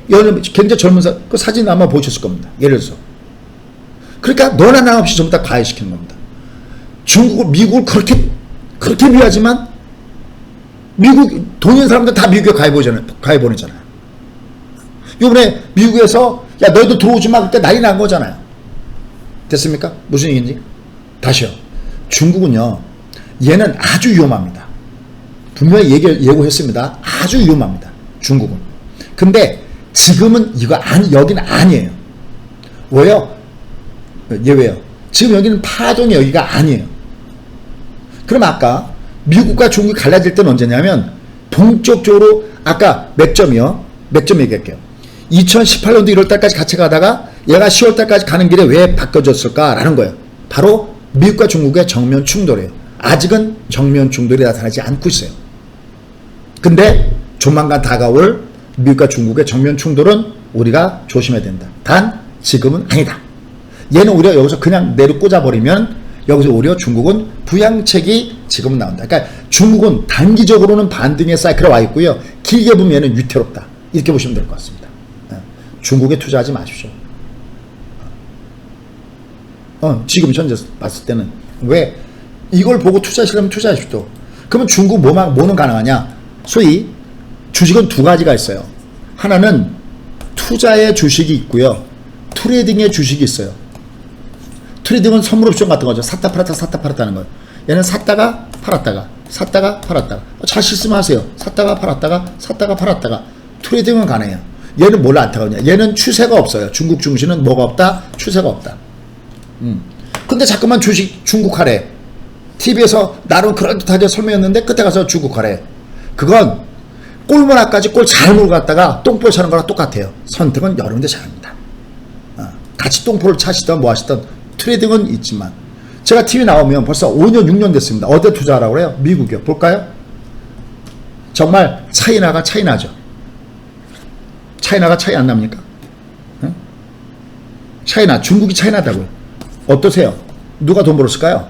굉장히 젊은 그 사진 아마 보셨을 겁니다. 예를 들어서. 그러니까 너나 나 없이 전부 다 가해시키는 겁니다. 미국을 그렇게 미워하지만 돈 있는 사람들 다 미국에 가해 보내잖아요. 이번에 미국에서 야 너희도 들어오지 마 그때 난리 난 거잖아요. 됐습니까? 무슨 얘기인지? 다시요. 중국은요. 얘는 아주 위험합니다. 분명히 예고했습니다. 아주 위험합니다. 중국은. 근데 지금은 여기는 아니에요. 왜요? 왜요? 지금 여기는 파동의 여기가 아니에요. 그럼 아까 미국과 중국이 갈라질 때는 언제냐면 본격적으로 아까 몇 점이요? 몇 점 얘기할게요. 2018년도 1월달까지 같이 가다가 얘가 10월달까지 가는 길에 왜 바뀌어졌을까라는 거예요. 바로 미국과 중국의 정면 충돌이에요. 아직은 정면 충돌이 나타나지 않고 있어요. 근데 조만간 다가올 미국과 중국의 정면 충돌은 우리가 조심해야 된다. 단 지금은 아니다. 얘는 오히려 여기서 그냥 내려 꽂아버리면 여기서 오히려 중국은 부양책이 지금은 나온다. 그러니까 중국은 단기적으로는 반등의 사이클에 와 있고요. 길게 보면 얘는 위태롭다. 이렇게 보시면 될 것 같습니다. 중국에 투자하지 마십시오. 지금 현재 봤을 때는 왜 이걸 보고 투자하시려면 투자하십시오. 그러면 중국 뭐는 가능하냐? 소위 주식은 두 가지가 있어요. 하나는 투자의 주식이 있고요. 트레이딩의 주식이 있어요. 트레이딩은 선물 옵션 같은 거죠. 샀다 팔았다는 거예요. 얘는 샀다가 팔았다가 자신 있으면 하세요. 샀다가 팔았다가 트레이딩은 가능해요. 얘는 뭘 안 타거든요. 얘는 추세가 없어요. 중국 증시는 뭐가 없다? 추세가 없다. 근데 자꾸만 주식 중국 하래. TV에서 나름 그럴듯하게 설명했는데 끝에 가서 중국 하래. 그건 골문앞까지 골 잘 몰고 갔다가 똥볼 차는 거랑 똑같아요. 선택은 여러분들 잘합니다. 같이 똥볼을 차시던 뭐 하시던 트레이딩은 있지만 제가 TV 나오면 벌써 5년 6년 됐습니다. 어디에 투자하라고 그래요? 미국이요. 볼까요? 정말 차이나가 차이 나죠. 차이나가 차이 안 납니까? 차이나, 중국이 차이 나다고요. 어떠세요? 누가 돈 벌었을까요?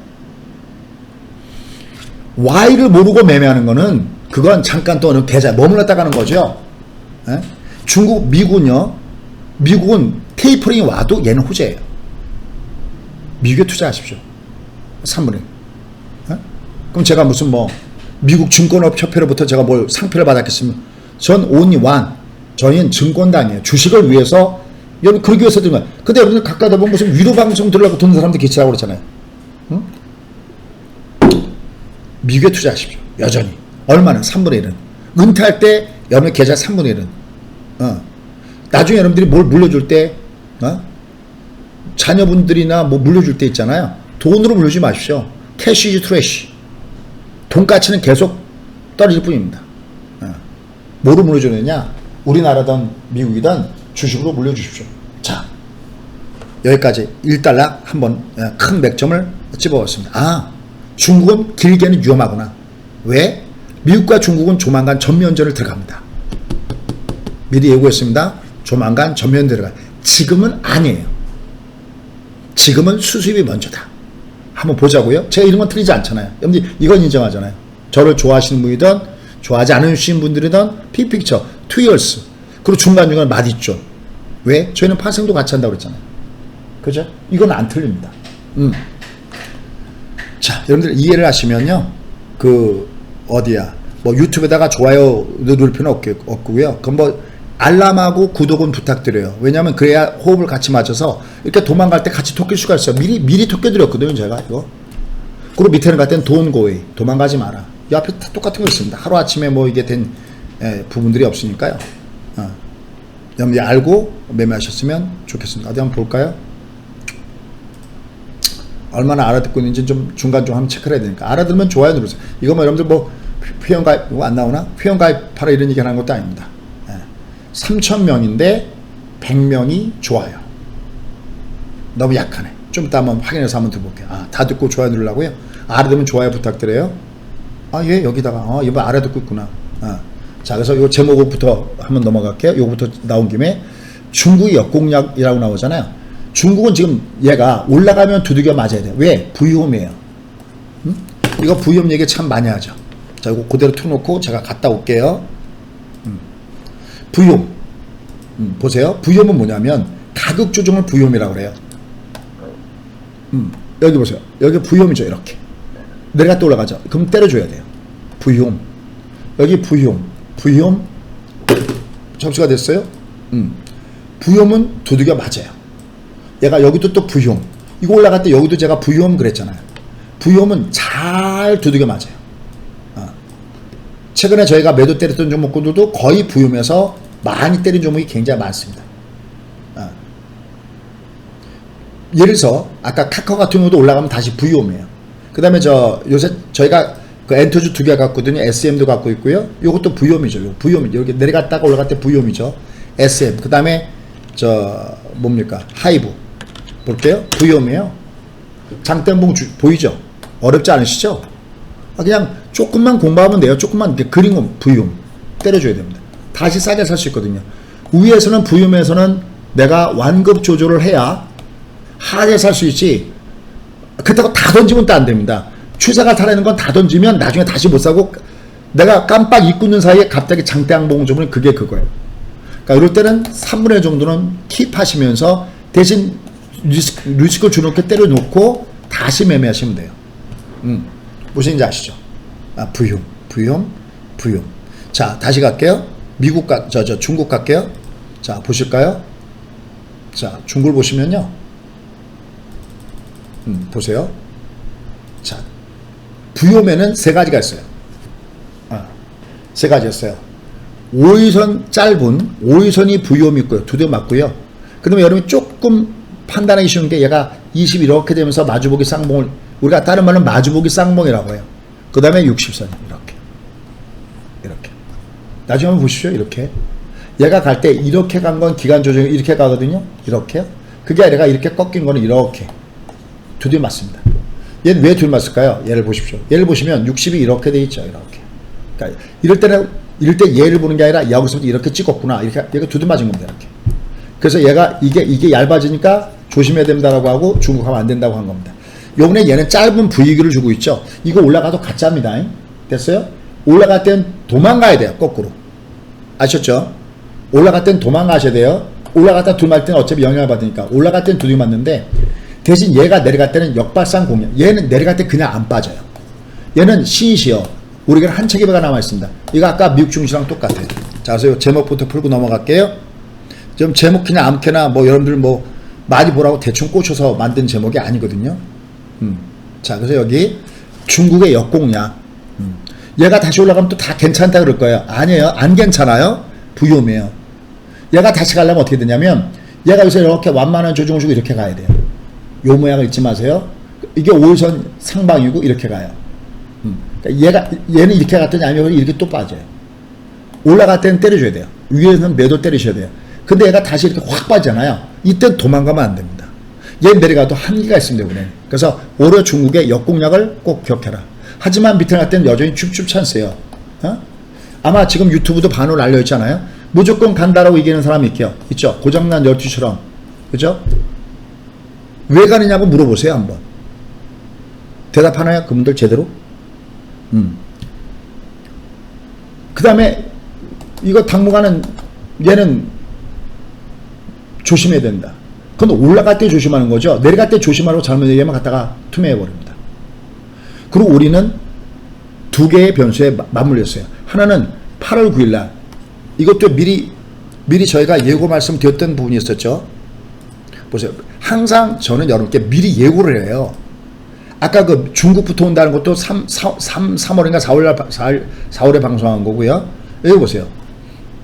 Y를 모르고 매매하는 거는 그건 잠깐 또 어느 계좌에 머물렀다 가는 거죠. 중국, 미국은요. 미국은 테이퍼링이 와도 얘는 호재예요. 미국에 투자하십시오. 3분의 1. 그럼 제가 무슨 뭐 미국 증권업 협회로부터 제가 뭘 상표를 받았겠으면 전 only one. 저희는 증권단이에요. 주식을 위해서 여러분 그러기 위해서 드는 거예요. 근데 여러분들 가까이 보면 무슨 위로 방송 들으려고 듣는 사람들 계시라고 그러잖아요. 응? 미국에 투자하십시오. 여전히. 얼마나? 3분의 1은. 은퇴할 때 여러분의 계좌 3분의 1은. 나중에 여러분들이 뭘 물려줄 때 자녀분들이나 뭐 물려줄 때 있잖아요. 돈으로 물려주지 마십시오. 캐시 이즈 트래시. 돈 가치는 계속 떨어질 뿐입니다. 뭐로 물려주느냐? 우리나라든 미국이든 주식으로 물려주십시오. 자, 여기까지 1달러 한번 큰 맥점을 집어봤습니다. 중국은 길게는 위험하구나. 왜? 미국과 중국은 조만간 전면전을 들어갑니다. 미리 예고했습니다. 조만간 전면 들어가. 지금은 아니에요. 지금은 수습이 먼저다. 한번 보자고요. 제가 이런 건 틀리지 않잖아요. 여러분들 이건 인정하잖아요. 저를 좋아하시는 분이든 좋아하지 않으시는 분들이든 픽픽처, 2 years. 그리고 중간중간 맛있죠. 왜? 저희는 파생도 같이 한다고 그랬잖아요. 그죠? 이건 안 틀립니다. 자, 여러분들 이해를 하시면요. 어디야. 뭐 유튜브에다가 좋아요 누를 필요는 없고요. 그럼 뭐 알람하고 구독은 부탁드려요. 왜냐하면 그래야 호흡을 같이 맞춰서 이렇게 도망갈 때 같이 토낄 수가 있어요. 미리 토껴드렸거든요, 제가 이거. 그리고 밑에는 갈 땐 don't go away. 도망가지 마라. 이 앞에 다 똑같은 거 있습니다. 하루 아침에 뭐 이게 된 부분들이 없으니까요. 여러분들이 알고 매매하셨으면 좋겠습니다. 어디 한번 볼까요? 얼마나 알아듣고 있는지 좀 중간 좀 한번 체크를 해야 되니까. 알아들으면 좋아요 누르세요. 이거 뭐 여러분들 뭐 회원가입 이거 안 나오나? 회원가입하라 이런 얘기 하는 것도 아닙니다. 3,000명인데 100명이 좋아요. 너무 약하네. 좀 이따 한번 확인해서 한번 들어볼게요. 다 듣고 좋아요 누르려고요? 알아들으면 좋아요 부탁드려요. 예, 여기다가 이거 알아듣고 있구나. 자, 그래서 이 제목부터 한번 넘어갈게요. 요거부터 나온 김에 중국이 역공략이라고 나오잖아요. 중국은 지금 얘가 올라가면 두들겨 맞아야 돼요. 왜? 부유홈이에요. 이거 부유홈 얘기 참 많이 하죠. 자, 이거 그대로 틀어놓고 제가 갔다 올게요. 부유홈. 보세요. 부유홈은 뭐냐면 가격 조정을 부유홈이라고 그래요. 여기 보세요. 여기 부유홈이죠. 이렇게. 내려갔다 올라가죠. 그럼 때려줘야 돼요. 부유홈. 여기 부유홈. 부유홈. 접수가 됐어요? 부유홈은 두들겨 맞아요. 얘가 여기도 또 부유홈. 이거 올라갈 때 여기도 제가 부유홈 그랬잖아요. 부유홈은 잘 두들겨 맞아요. 최근에 저희가 매도 때렸던 종목들도 거의 부유홈에서 많이 때린 종목이 굉장히 많습니다. 예를 들어서 아까 카카오 같은 경우도 올라가면 다시 부유홈이에요. 그 다음에 요새 저희가 그 엔터주 2개 갖거든요. SM도 갖고 있고요. 요것도 부유홈이죠. 요 부유홈. 여기 내려갔다가 올라갈 때 부유홈이죠. SM. 그 다음에 뭡니까? 하이브. 볼게요. 부유홈이에요. 장대봉 보이죠? 어렵지 않으시죠? 그냥 조금만 공부하면 돼요. 조금만 그린 부유홈. 때려줘야 됩니다. 다시 싸게 살 수 있거든요. 위에서는 부유홈에서는 내가 완급 조절을 해야 하게 살 수 있지. 그렇다고 다 던지면 또 안 됩니다. 추세가 살아있는 건 다 던지면 나중에 다시 못 사고 내가 깜빡 잊고 있는 사이에 갑자기 장대항봉 주면 그게 그거예요. 그러니까 이럴 때는 3분의 1 정도는 킵하시면서 대신 리스크를 주놓게 때려놓고 다시 매매하시면 돼요. 무슨지 아시죠? 부유홈. 자, 다시 갈게요. 중국 갈게요. 자, 보실까요? 자, 중국을 보시면요. 보세요. 자, 부유홈에는 세 가지가 있어요. 세 가지였어요. 5일선 짧은 5일선이 부유홈이 있고요. 두 대 맞고요. 그 다음에 여러분이 조금 판단하기 쉬운 게 얘가 20 이렇게 되면서 마주보기 쌍봉을 우리가 다른 말은 마주보기 쌍봉이라고 해요. 그 다음에 60선 이렇게 나중에 한번 보십시오. 이렇게. 얘가 갈 때 이렇게 간 건 기관 조정이 이렇게 가거든요. 이렇게요. 그게 아니라 이렇게 꺾인 거는 이렇게. 두드려 맞습니다. 얘는 왜 두드려 맞을까요? 얘를 보십시오. 얘를 보시면 60이 이렇게 돼 있죠. 이렇게. 그러니까 이럴 때 얘를 보는 게 아니라 여기서부터 이렇게 찍었구나. 이렇게 얘가 두드려 맞은 겁니다. 이렇게. 그래서 얘가 이게 얇아지니까 조심해야 된다라고 하고 중국하면 안 된다고 한 겁니다. 요번에 얘는 짧은 V기를 주고 있죠. 이거 올라가도 가짜입니다. 됐어요? 올라갈 땐 도망가야 돼요. 거꾸로. 아셨죠? 올라갈 땐 도망가셔야 돼요. 올라갔다 두말 때는 어차피 영향을 받으니까. 올라갈 땐 두드려 맞는데 대신 얘가 내려갈 때는 역발상 공략. 얘는 내려갈 때 그냥 안 빠져요. 얘는 신시요. 우리가 한 체계가 남아 있습니다. 이거 아까 미국 증시랑 똑같아요. 자, 그래서 제목부터 풀고 넘어갈게요. 좀 제목 그냥 아무렇게나 뭐 여러분들 뭐 많이 보라고 대충 꽂혀서 만든 제목이 아니거든요. 자, 그래서 여기 중국의 역공략. 얘가 다시 올라가면 또 다 괜찮다 그럴 거예요. 아니에요. 안 괜찮아요. 부유해요. 얘가 다시 가려면 어떻게 되냐면 얘가 여기서 이렇게 완만한 조정을 주고 이렇게 가야 돼요. 요 모양을 잊지 마세요. 이게 5선 상방이고 이렇게 가요. 그러니까 얘는 이렇게 갔더니 아니면 이렇게 또 빠져요. 올라갈 때는 때려줘야 돼요. 위에서는 매도 때리셔야 돼요. 근데 얘가 다시 이렇게 확 빠지잖아요. 이때 도망가면 안 됩니다. 얘 내려가도 한계가 있습니다. 그래. 그래서 오히려 중국의 역공략을 꼭 기억해라. 하지만 밑에 갈 때는 여전히 춥춥 찬스예요. 아마 지금 유튜브도 반으로 알려있잖아요. 무조건 간다라고 이기는 사람이 있죠. 고장난 12처럼. 그죠? 왜 가느냐고 물어보세요. 한번. 대답하나요? 그분들 제대로? 그 다음에 이거 당분간은 얘는 조심해야 된다. 그건 올라갈 때 조심하는 거죠. 내려갈 때 조심하라고 잘못 얘기하면 갖다가 투명해버립니다. 그리고 우리는 두 개의 변수에 맞물렸어요. 하나는 8월 9일날 이것도 미리 저희가 예고 말씀드렸던 부분이 있었죠. 보세요. 항상 저는 여러분께 미리 예고를 해요. 아까 그 중국부터 온다는 것도 3월인가 4월에 방송한 거고요. 여기 보세요.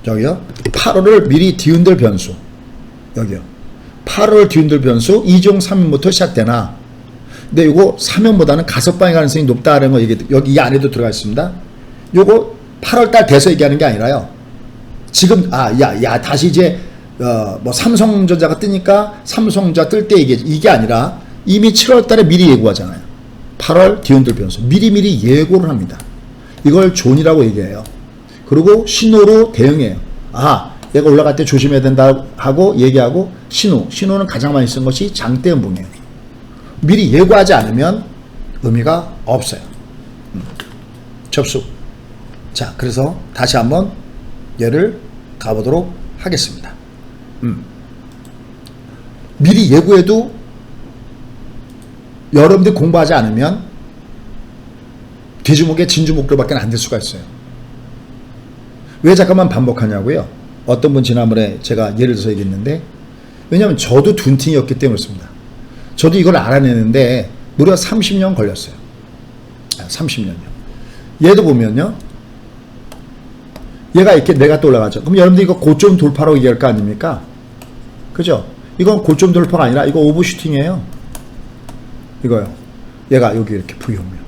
저기요. 8월을 미리 뒤흔들 변수. 여기요. 8월 뒤흔들 변수 2종 3연부터 시작되나. 근데 이거 3연보다는 5방의 가능성이 높다는 거 여기 이 안에도 들어가 있습니다. 요거 8월달 돼서 얘기하는 게 아니라요. 지금 다시 이제 뭐 삼성전자가 뜨니까 삼성전자 뜰 때 이게 아니라 이미 7월달에 미리 예고하잖아요. 8월 뒤흔들 변수 미리미리 예고를 합니다. 이걸 존이라고 얘기해요. 그리고 신호로 대응해요. 얘가 올라갈 때 조심해야 된다 하고 얘기하고 신호는 가장 많이 쓴 것이 장대 음봉이에요. 미리 예고하지 않으면 의미가 없어요. 접수. 자, 그래서 다시 한번 얘를 가보도록 하겠습니다. 미리 예고해도 여러분들이 공부하지 않으면 뒤주목의 진주목들밖에 안 될 수가 있어요. 왜 잠깐만 반복하냐고요? 어떤 분 지난번에 제가 예를 들어서 얘기했는데, 왜냐하면 저도 둔팅이었기 때문에 그렇습니다. 저도 이걸 알아내는데 무려 30년 걸렸어요. 30년요. 얘도 보면요. 얘가 이렇게 내가 또 올라가죠. 그럼 여러분들 이거 고점 돌파라고 얘기할 거 아닙니까? 그죠? 이건 고점 돌파가 아니라 이거 오버슈팅이에요. 이거요. 얘가 여기 이렇게 부여오면.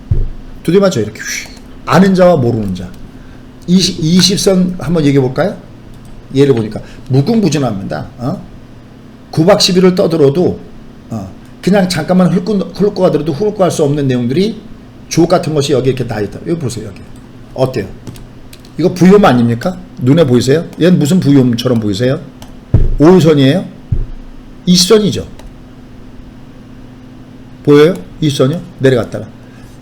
두드려 맞죠? 이렇게 휘. 아는 자와 모르는 자. 20선 한번 얘기해 볼까요? 얘를 보니까 무궁무진합니다. 9박 10일을 떠들어도 그냥 잠깐만 훑고 가더라도 훑고 갈 수 없는 내용들이 주옥 같은 것이 여기 이렇게 다 있다. 여기 보세요. 여기. 어때요? 이거 부유음 아닙니까? 눈에 보이세요? 얘는 무슨 부유음처럼 보이세요? 5일선이에요? 20선이죠. 보여요? 20선이요? 내려갔다가.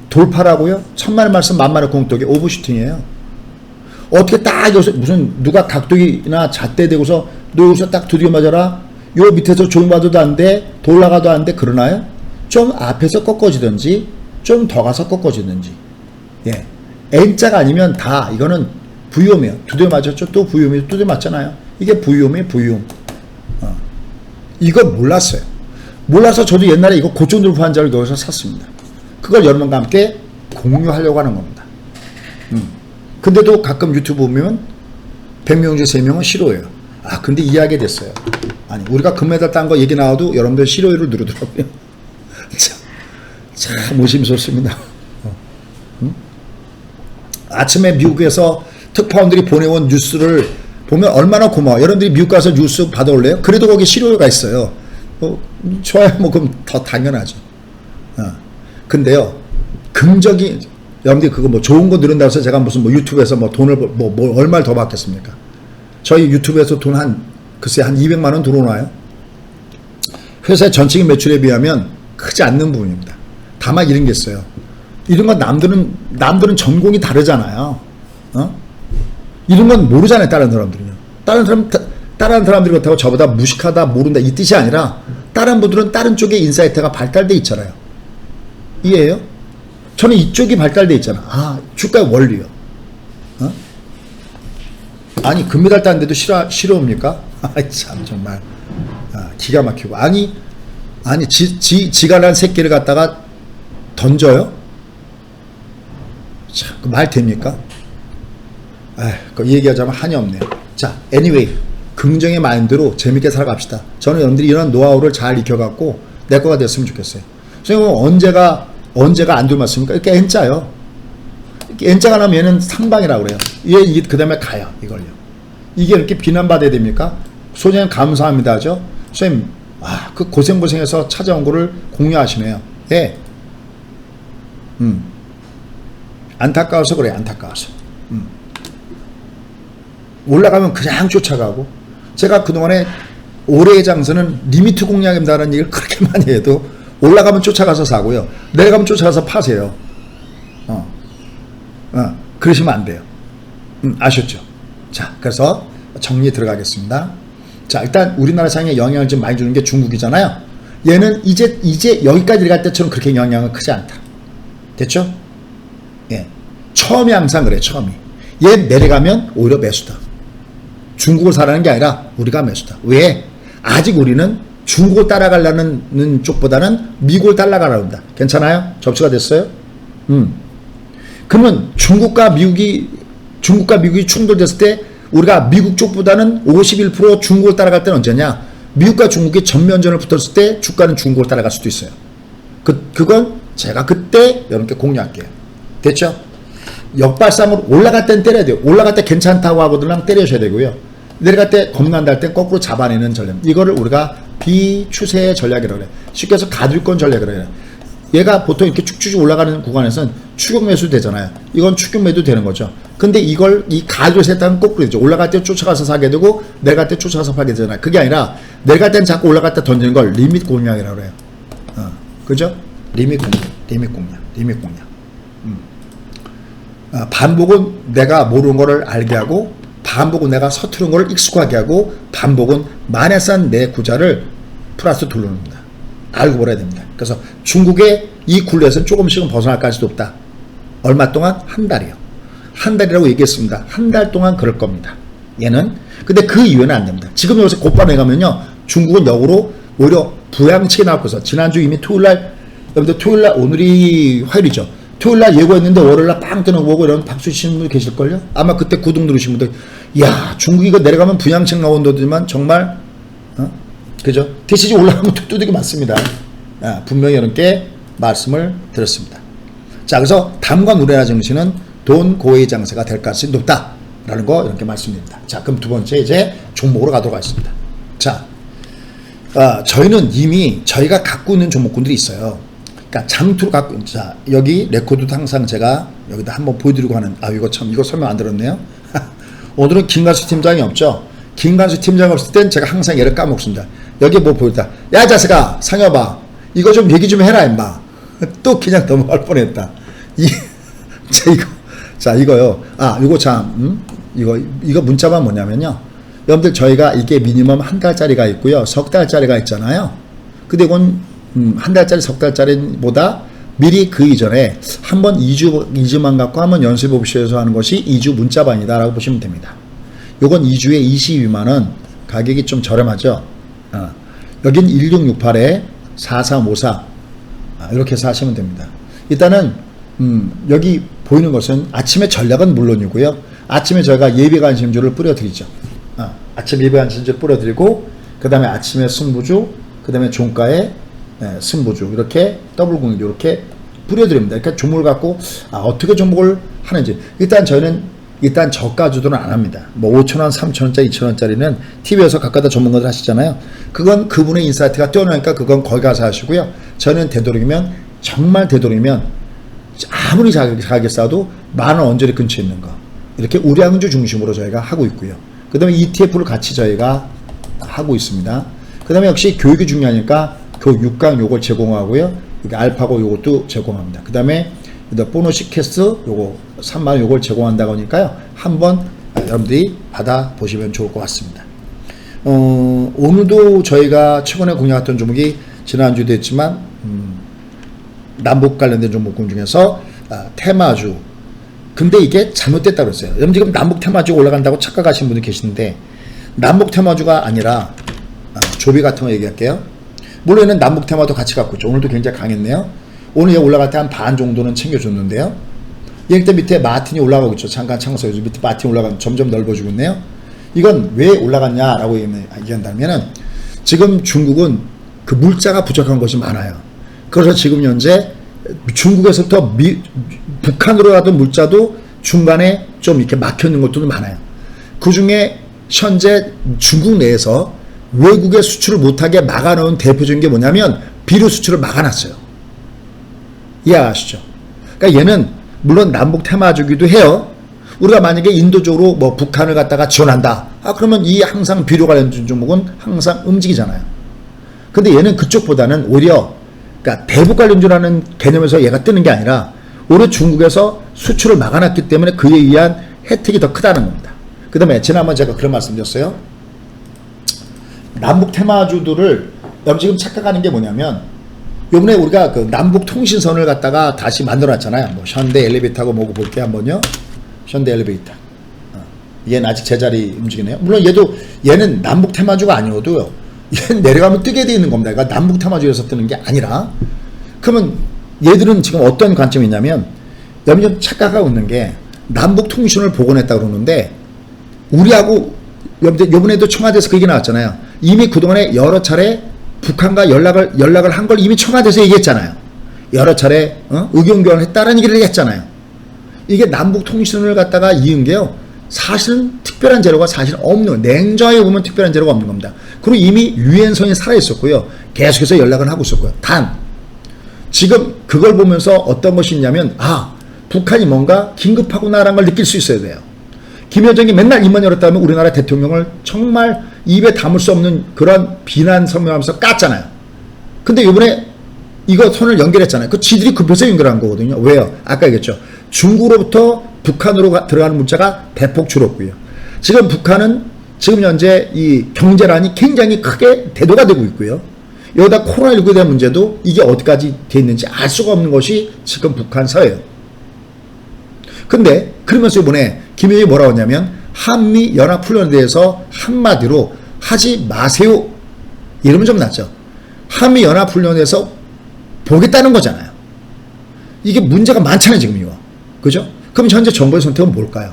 돌파라고요? 천만의 말씀 만만의 공덕이 오버슈팅이에요. 어떻게 딱 여기서 무슨 누가 각도기나 잣대 대고서 너 여기서 딱 두드려 맞아라. 요 밑에서 조용받아도 안 돼. 돌아가도 안 돼. 그러나요? 좀 앞에서 꺾어지든지 좀 더 가서 꺾어지든지. 예. N자가 아니면 다 이거는 부유음이에요. 두드려 맞았죠? 또 부유음이 두드려 맞잖아요. 이게 부유음이에요. 부유음. 이거 몰랐어요. 몰라서 저도 옛날에 이거 고점 돌파한 자를 여기서 샀습니다. 그걸 여러분과 함께 공유하려고 하는 겁니다. 근데도 가끔 유튜브 보면 100명 중 3명은 싫어해요. 근데 이해하게 됐어요. 아니, 우리가 금메달 딴 거 얘기 나와도 여러분들 싫어요를 누르더라고요. 참 의심스럽습니다. 아침에 미국에서 특파원들이 보내온 뉴스를 보면 얼마나 고마워. 여러분들이 미국 가서 뉴스 받아올래요? 그래도 거기 실효가 있어요. 좋아요. 뭐 그럼 더 당연하죠. 근데요, 긍정이, 여러분들이 그거 뭐 좋은 거 누른다고 해서 제가 무슨 뭐 유튜브에서 뭐 돈을 뭐 얼마를 더 받겠습니까? 저희 유튜브에서 돈 글쎄 한 200만 원 들어오나요? 회사의 전체적인 매출에 비하면 크지 않는 부분입니다. 다만 이런 게 있어요. 이런 건 남들은 전공이 다르잖아요. 이런 건 모르잖아요. 다른 사람들은요. 다른 사람들이 그렇다고 저보다 무식하다, 모른다 이 뜻이 아니라 다른 분들은 다른 쪽에 인사이트가 발달돼 있잖아요. 이해해요? 저는 이쪽이 발달돼 있잖아. 주가의 원리요. 아니 금메달 땄는데도 싫어합니까? 참 정말 기가 막히고. 아니 지가 난 새끼를 갖다가 던져요? 참, 그 말 됩니까? 이 얘기하자면 한이 없네요. 자, anyway, 긍정의 마인드로 재밌게 살아갑시다. 저는 여러분들이 이런 노하우를 잘 익혀갖고 내 거가 됐으면 좋겠어요. 선생님은 언제가 안 들맞습니까? 이렇게 N자요. 이렇게 N자가 나면 얘는 상방이라고 그래요. 그 다음에 가요. 이걸요. 이게 이렇게 비난받아야 됩니까? 소장님 감사합니다 하죠. 선생님, 그 고생해서 찾아온 거를 공유하시네요. 예. 안타까워서 그래, 안타까워서. 올라가면 그냥 쫓아가고. 제가 그동안에 올해의 장세는 리미트 공략입니다라는 얘기를 그렇게 많이 해도 올라가면 쫓아가서 사고요. 내려가면 쫓아가서 파세요. 그러시면 안 돼요. 아셨죠? 자, 그래서 정리 들어가겠습니다. 자, 일단 우리나라 상에 영향을 좀 많이 주는 게 중국이잖아요. 얘는 이제 여기까지 들어갈 때처럼 그렇게 영향은 크지 않다. 됐죠? 예. 처음이 항상 그래, 처음이. 얘 내려가면 오히려 매수다. 중국을 사라는 게 아니라 우리가 매수다. 왜? 아직 우리는 중국을 따라가려는 쪽보다는 미국을 따라가려고 한다. 괜찮아요? 접수가 됐어요? 그러면 중국과 미국이 충돌됐을 때 우리가 미국 쪽보다는 51% 중국을 따라갈 때는 언제냐? 미국과 중국이 전면전을 붙었을 때 주가는 중국을 따라갈 수도 있어요. 그건 제가 그때 여러분께 공유할게요. 됐죠? 역발상으로 올라갈 땐 때려야 돼요. 올라갈 때 괜찮다고 하거든요. 때려셔야 되고요. 내려갈 때 겁난다 할 때 거꾸로 잡아내는 전략. 이거를 우리가 비추세 전략이라고 그래요. 쉽게 해서 가둘권 전략이라고 해요. 얘가 보통 이렇게 쭉쭉 올라가는 구간에서는 추격 매수 되잖아요. 이건 추격 매도 되는 거죠. 근데 이 가드를 했다면 거꾸로 되죠. 올라갈 때 쫓아가서 사게 되고 내려갈 때 쫓아가서 팔게 되잖아요. 그게 아니라 내려갈 때는 자꾸 올라갈 때 던지는 걸 리밋 공략이라고 그래요. 그죠? 리밋 공략. 반복은 내가 모르는 거를 알게 하고, 반복은 내가 서투른 거를 익숙하게 하고, 반복은 만에산 내 구자를 플러스 돌려놓습니다. 알고 버려야 됩니다. 그래서 중국의 이 굴레에서는 조금씩은 벗어날 가치도 없다. 얼마 동안? 한 달이요. 한 달이라고 얘기했습니다. 한 달 동안 그럴 겁니다. 얘는. 근데 그 이후에는 안 됩니다. 지금 여기서 곧바로 가면요, 중국은 역으로 오히려 부양치게 나왔고서 지난주 이미 토요일날, 여러분들 토요일날, 오늘이 화요일이죠. 토요일날 예고했는데 월요일날 빵 뜨는 거 보고 이런 박수 치시는 분들 계실걸요? 아마 그때 구독 누르신 분들, 야, 중국이 이거 내려가면 부양책 나온다더니만 정말, 그죠? TCG 올라가면 두둑이 맞습니다. 분명히 여러분께 말씀을 드렸습니다. 자, 그래서 담과 누레나 정신은 돈 고의 장세가 될 가능성이 높다라는 거 이렇게 말씀드립니다. 자, 그럼 두 번째 이제 종목으로 가도록 하겠습니다. 자, 저희는 이미 저희가 갖고 있는 종목군들이 있어요. 그러니까 장투로 갖고 있는, 자, 여기 레코드도 항상 제가 여기다 한번 보여드리고 하는, 이거 설명 안 들었네요. 오늘은 김관수 팀장이 없죠. 김관수 팀장이 없을 땐 제가 항상 얘를 까먹습니다. 여기 뭐 보였다. 야, 이 자식아, 상여봐. 이거 좀 얘기 좀 해라, 임마. 또 그냥 넘어갈 뻔했다. 이거요. 이거 참, 이거 문자만 뭐냐면요. 여러분들 저희가 이게 미니멈 한 달짜리가 있고요. 석 달짜리가 있잖아요. 근데 이건, 한 달짜리, 석 달짜리보다 미리 그 이전에 한번 2주만 갖고 한번 연습옵션에서 하는 것이 2주 문자반이다라고 보시면 됩니다. 요건 2주에 22만원, 가격이 좀 저렴하죠. 여긴 1668에 4354, 이렇게 해서 하시면 됩니다. 일단은 여기 보이는 것은 아침에 전략은 물론이고요. 아침에 저희가 예비관심주를 뿌려드리죠. 아침 예비관심주를 뿌려드리고, 그 다음에 아침에 승부주, 그 다음에 종가에 승부주, 이렇게 더블0 이렇게 뿌려드립니다. 그러니까 종목을 갖고 어떻게 종목을 하는지, 일단 저희는 일단 저가 주도는 안 합니다. 뭐 5,000원, 3,000원짜리, 2,000원짜리는 TV에서 각각 다 전문가들 하시잖아요. 그건 그분의 인사이트가 뛰어나니까 그건 거기 가서 하시고요. 저는 되도록이면 정말 되도록이면 아무리 작게 싸도 10,000원 언저리 근처에 있는 거 이렇게 우량주 중심으로 저희가 하고 있고요. 그 다음에 ETF를 같이 저희가 하고 있습니다. 그 다음에 역시 교육이 중요하니까 교육 6강 요걸 제공하고요. 이게 알파고 요것도 제공합니다. 그 다음에 보너스 캐스 요거 30,000원 요걸 제공한다고 하니까요. 한번 여러분들이 받아보시면 좋을 것 같습니다. 오늘도 저희가 최근에 공략했던 종목이 지난주도 했지만 남북 관련된 종목군 중에서 테마주. 근데 이게 잘못됐다고 그랬어요. 여러분 지금 남북 테마주가 올라간다고 착각하시는 분이 계시는데 남북 테마주가 아니라 조비 같은 거 얘기할게요. 물론 얘는 남북 테마도 같이 갖고 있죠. 오늘도 굉장히 강했네요. 오늘 얘 올라갈 때 한 반 정도는 챙겨줬는데요. 얘 밑에 마틴이 올라가고 있죠. 잠깐 창서 요즘 밑에 마틴이 올라가면 점점 넓어지고 있네요. 이건 왜 올라갔냐라고 얘기한다면은 지금 중국은 그 물자가 부족한 것이 많아요. 그래서 지금 현재 중국에서부터 북한으로 가던 물자도 중간에 좀 이렇게 막혀 있는 것들도 많아요. 그 중에 현재 중국 내에서 외국의 수출을 못하게 막아놓은 대표적인 게 뭐냐면 비료 수출을 막아놨어요. 이해하시죠? 그러니까 얘는 물론 남북 테마주기도 해요. 우리가 만약에 인도적으로 뭐 북한을 갖다가 지원한다. 그러면 이 항상 비료 관련된 종목은 항상 움직이잖아요. 근데 얘는 그쪽보다는 오히려 그러니까 대북 관련주라는 개념에서 얘가 뜨는 게 아니라 오히려 중국에서 수출을 막아놨기 때문에 그에 의한 혜택이 더 크다는 겁니다. 그 다음에 지난번 제가 그런 말씀 드렸어요. 남북 테마주들을 여러분 지금 착각하는 게 뭐냐면 요번에 우리가 그 남북 통신선을 갖다가 다시 만들어 놨잖아요. 뭐 현대 엘리베이터하고 뭐고 볼게요 한번요. 현대 엘리베이터. 얘는 아직 제자리 움직이네요. 물론 얘는 남북 테마주가 아니어도요. 얘는 내려가면 뜨게 돼 있는 겁니다. 그러니까 남북 테마주에서 뜨는 게 아니라 그러면 얘들은 지금 어떤 관점이 있냐면 여러분 좀 착각하고 있는 게 남북 통신을 복원했다고 그러는데 우리하고 요번에도 청와대에서 그 얘기 나왔잖아요. 이미 그동안에 여러 차례 북한과 연락을 한 걸 이미 청와대에서 얘기했잖아요. 여러 차례 의견 교환을 했다는 얘기를 했잖아요. 이게 남북 통신을 갖다가 이은 게요. 사실은 특별한 재료가 사실 없는, 냉정하게 보면 특별한 재료가 없는 겁니다. 그리고 이미 유엔선이 살아있었고요. 계속해서 연락을 하고 있었고요. 단 지금 그걸 보면서 어떤 것이 있냐면 북한이 뭔가 긴급하구나라는 걸 느낄 수 있어야 돼요. 김여정이 맨날 입만 열었다면 우리나라 대통령을 정말 입에 담을 수 없는 그런 비난 성명하면서 깠잖아요. 근데 이번에 이거 선을 연결했잖아요. 그 지들이 급해서 연결한 거거든요. 왜요? 아까 얘기했죠. 중국으로부터 북한으로 들어가는 물자가 대폭 줄었고요. 지금 북한은 지금 현재 이 경제란이 굉장히 크게 대두가 되고 있고요. 여기다 코로나19에 대한 문제도 이게 어디까지 돼 있는지 알 수가 없는 것이 지금 북한 사회예요. 근데 그러면서 이번에 김여정이 뭐라고 하냐면 한미 연합훈련에 대해서 한마디로 하지 마세요. 이러면 좀 낫죠. 한미 연합훈련에서 보겠다는 거잖아요. 이게 문제가 많잖아요 지금 이거. 그죠? 그럼 현재 정부의 선택은 뭘까요?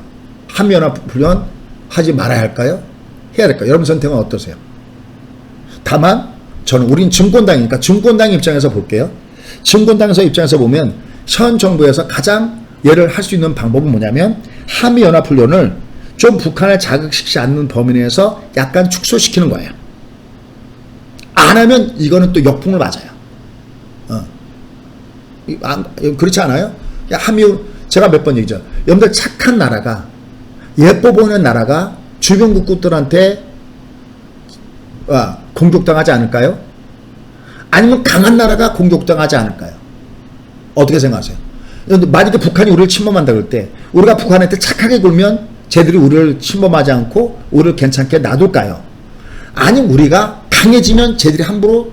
한미 연합훈련 하지 말아야 할까요? 해야 될까요? 여러분 선택은 어떠세요? 다만 저는 우린 증권당이니까 증권당 입장에서 볼게요. 증권당에서 입장에서 보면 현 정부에서 가장 얘를 할 수 있는 방법은 뭐냐면 한미연합훈련을 좀 북한을 자극시키지 않는 범위 내에서 약간 축소시키는 거예요. 안 하면 이거는 또 역풍을 맞아요. 그렇지 않아요? 제가 몇 번 얘기죠. 여러분들 착한 나라가 예뻐 보이는 나라가 주변국들한테 공격당하지 않을까요? 아니면 강한 나라가 공격당하지 않을까요? 어떻게 생각하세요? 만약에 북한이 우리를 침범한다 그럴 때 우리가 북한한테 착하게 굴면 쟤들이 우리를 침범하지 않고 우리를 괜찮게 놔둘까요? 아니면 우리가 강해지면 쟤들이 함부로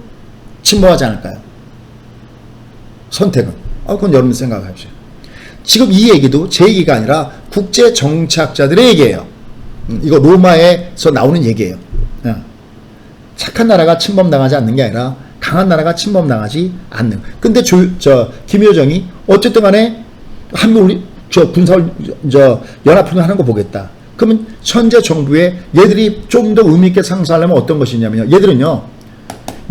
침범하지 않을까요? 선택은. 그건 여러분 생각하십시오. 지금 이 얘기도 제 얘기가 아니라 국제정치학자들의 얘기예요. 이거 로마에서 나오는 얘기예요. 착한 나라가 침범당하지 않는 게 아니라 강한 나라가 침범당하지 않는. 근데 김여정이 어쨌든 간에 연합훈련 하는 거 보겠다. 그러면 현재 정부에 얘들이 좀 더 의미있게 상승하려면 어떤 것이냐면요.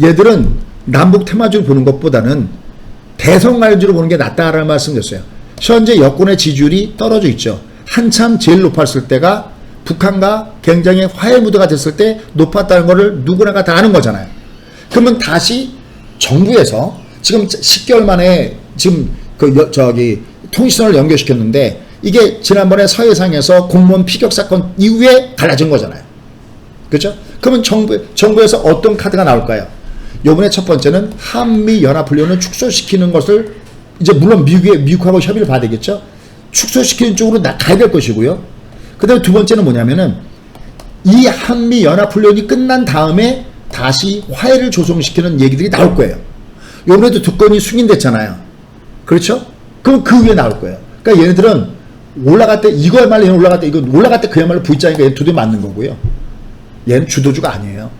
얘들은 남북 테마주를 보는 것보다는 대선 관련주를 보는 게 낫다라는 말씀드렸어요. 현재 여권의 지지율이 떨어져 있죠. 한참 제일 높았을 때가 북한과 굉장히 화해 무드가 됐을 때 높았다는 것을 누구나가 다 아는 거잖아요. 그러면 다시 정부에서 지금 10개월 만에 지금 통신선을 연결시켰는데 이게 지난번에 서해상에서 공무원 피격 사건 이후에 갈라진 거잖아요. 그렇죠? 그러면 정부에서 어떤 카드가 나올까요? 요번에 첫 번째는 한미연합훈련을 축소시키는 것을 이제 물론 미국하고 협의를 봐야 되겠죠. 축소시키는 쪽으로 가야 될 것이고요. 그 다음에 두 번째는 뭐냐면은 이 한미연합훈련이 끝난 다음에 다시 화해를 조성시키는 얘기들이 나올 거예요. 요번에도 두 건이 승인됐잖아요. 그렇죠? 그럼 그 위에 나올 거예요. 그러니까 얘네들은 올라갈 때 이거야말로 얘는 올라갈 때 그야말로 V자니까 얘는 두대 맞는 거고요. 얘는 주도주가 아니에요.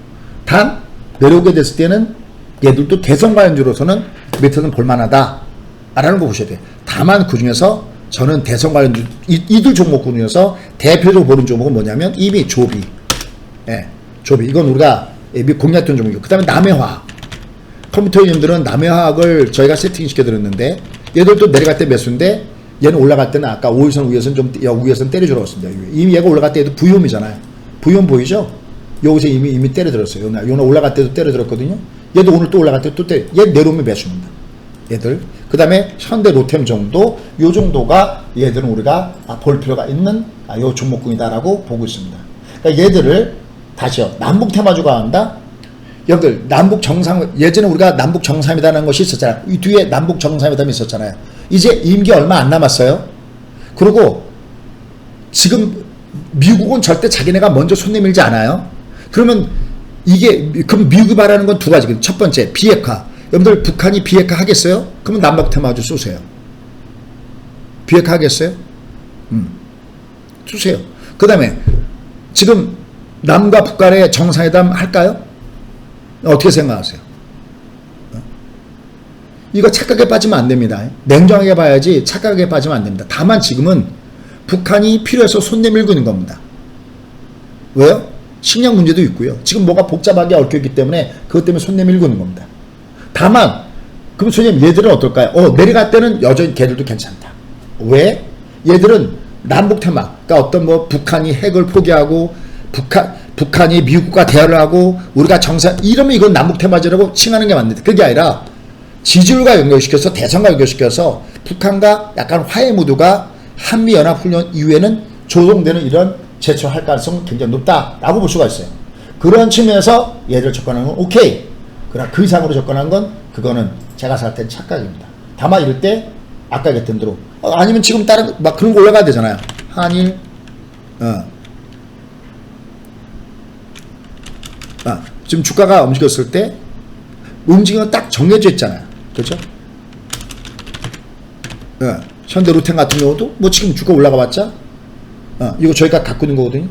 단 내려오게 됐을 때는 얘들도 대선 관련주로서는 밑에는 볼만하다라는 거 보셔야 돼요. 다만 그 중에서 저는 대선 관련주 이들 종목 중에서 대표적으로 보는 종목은 뭐냐면 이미 조비, 조비 이건 우리가 공략했던 종목이고, 그 다음에 남해화학. 컴퓨터 이름들은 남해화학을 저희가 세팅시켜 드렸는데 얘들도 내려갈 때 매수인데 얘는 올라갈 때는 아까 5일선 위에선 좀 위에선 때려주라고 했습니다. 이미 얘가 올라갈 때도 부위홈이잖아요. 부위홈 보이죠? 여기서 이미 때려들었어요. 요는 올라갈 때도 때려들었거든요. 얘도 오늘 또 올라갈 때 또 얘 내려오면 매수입니다. 얘들. 그 다음에 현대 로템 정도, 요 정도가 얘들은 우리가 볼 필요가 있는 요 종목군이다라고 보고 있습니다. 그러니까 얘들을 다시요. 남북 테마주가 한다. 여러분들 남북 정상, 예전에 우리가 남북 정상회담이라는 것이 있었잖아요. 이 뒤에 남북 정상회담이 있었잖아요. 이제 임기 얼마 안 남았어요. 그리고 지금 미국은 절대 자기네가 먼저 손 내밀지 않아요. 그러면 그럼 미국이 바라는 건 두 가지. 첫 번째, 비핵화. 여러분들 북한이 비핵화 하겠어요? 그러면 남북 테마주 쏘세요. 비핵화 하겠어요? 쏘세요. 그 다음에 지금 남과 북 간의 정상회담 할까요? 어떻게 생각하세요? 이거 착각에 빠지면 안 됩니다. 냉정하게 봐야지 착각에 빠지면 안 됩니다. 다만 지금은 북한이 필요해서 손 내밀고 있는 겁니다. 왜요? 식량 문제도 있고요. 지금 뭐가 복잡하게 얽혀있기 때문에 그것 때문에 손 내밀고 있는 겁니다. 다만 그럼 손님 얘들은 어떨까요? 내려갈 때는 여전히 걔들도 괜찮다. 왜? 얘들은 남북 테마, 그러니까 어떤 북한이 핵을 포기하고 북한이 미국과 대화를 하고 우리가 이러면 이건 남북 테마제라고 칭하는 게 맞는데 그게 아니라 지지율과 연결시켜서 대선과 연결시켜서 북한과 약간 화해 무드가 한미연합훈련 이후에는 조성되는 이런 제초할 가능성은 굉장히 높다라고 볼 수가 있어요. 그런 측면에서 얘를 접근하는 건 오케이. 그러나 그 이상으로 접근하는 건 그거는 제가 생각할 땐 착각입니다. 다만 이럴 때 아까 얘기했던 대로 아니면 지금 다른 막 그런 거 올라가야 되잖아요. 한일 지금 주가가 움직였을 때 움직임은 딱 정해져 있잖아요. 그렇죠? 현대 로템 같은 경우도 지금 주가 올라가 봤자 이거 저희가 갖고 있는 거거든요.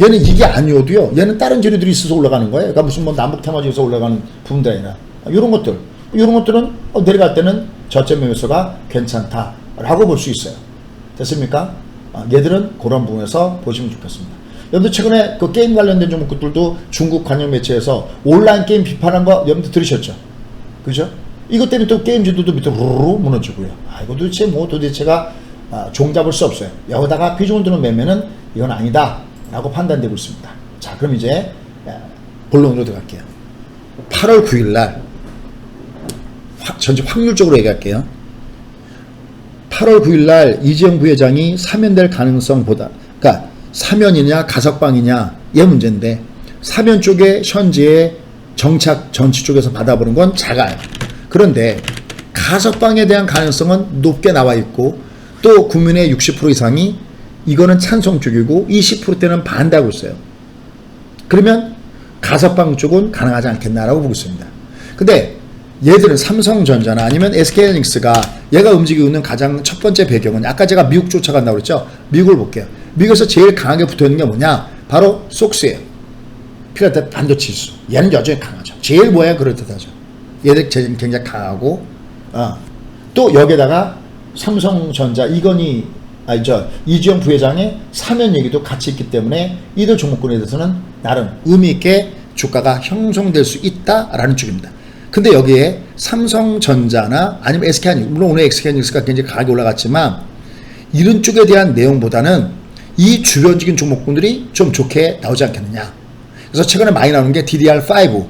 얘는 이게 아니어도요. 얘는 다른 재료들이 있어서 올라가는 거예요. 그러니까 무슨 남북 테마주에서 올라가는 부분들이 아니라 이런 것들은 내려갈 때는 저점 매수가 괜찮다라고 볼 수 있어요. 됐습니까? 얘들은 그런 부분에서 보시면 좋겠습니다. 여러분들 최근에 그 게임 관련된 종목들도 중국 관영 매체에서 온라인 게임 비판한 거 여러분들 들으셨죠? 그죠? 이것 때문에 또 게임주들도 밑으로 루루 무너지고요. 이거 도대체가 종잡을 수 없어요. 여기다가 비중을 두는 매매는 이건 아니다 라고 판단되고 있습니다. 자, 그럼 이제 본론으로 들어갈게요. 8월 9일날 전체 확률적으로 얘기할게요. 8월 9일날 이재용 부회장이 사면될 가능성보다, 그러니까 사면이냐 가석방이냐 얘 문제인데, 사면 쪽에 현재의 정착 정치 쪽에서 받아보는 건 작아요. 그런데 가석방에 대한 가능성은 높게 나와 있고, 또 국민의 60% 이상이 이거는 찬성 쪽이고 20%대는 반대하고 있어요. 그러면 가석방 쪽은 가능하지 않겠나라고 보고 있습니다. 근데 얘들은 삼성전자나 아니면 SK하이닉스가 얘가 움직이고 있는 가장 첫 번째 배경은, 아까 제가 미국 쫓아간다고 그랬죠. 미국을 볼게요. 미국에서 제일 강하게 붙어있는 게 뭐냐, 바로 속스예요. 필라델피아 반도체 지수. 얘는 여전히 강하죠. 제일 뭐야 그럴듯하죠. 얘들 굉장히 강하고, 또 여기에다가 삼성전자 이재용 부회장의 사면 얘기도 같이 있기 때문에 이들 종목군에 대해서는 나름 의미있게 주가가 형성될 수 있다라는 쪽입니다. 근데 여기에 삼성전자나 아니면 SK하이닉스, 물론 오늘 SK하이닉스가 굉장히 강하게 올라갔지만 이런 쪽에 대한 내용보다는 이 주변적인 종목군들이 좀 좋게 나오지 않겠느냐. 그래서 최근에 많이 나오는 게 DDR5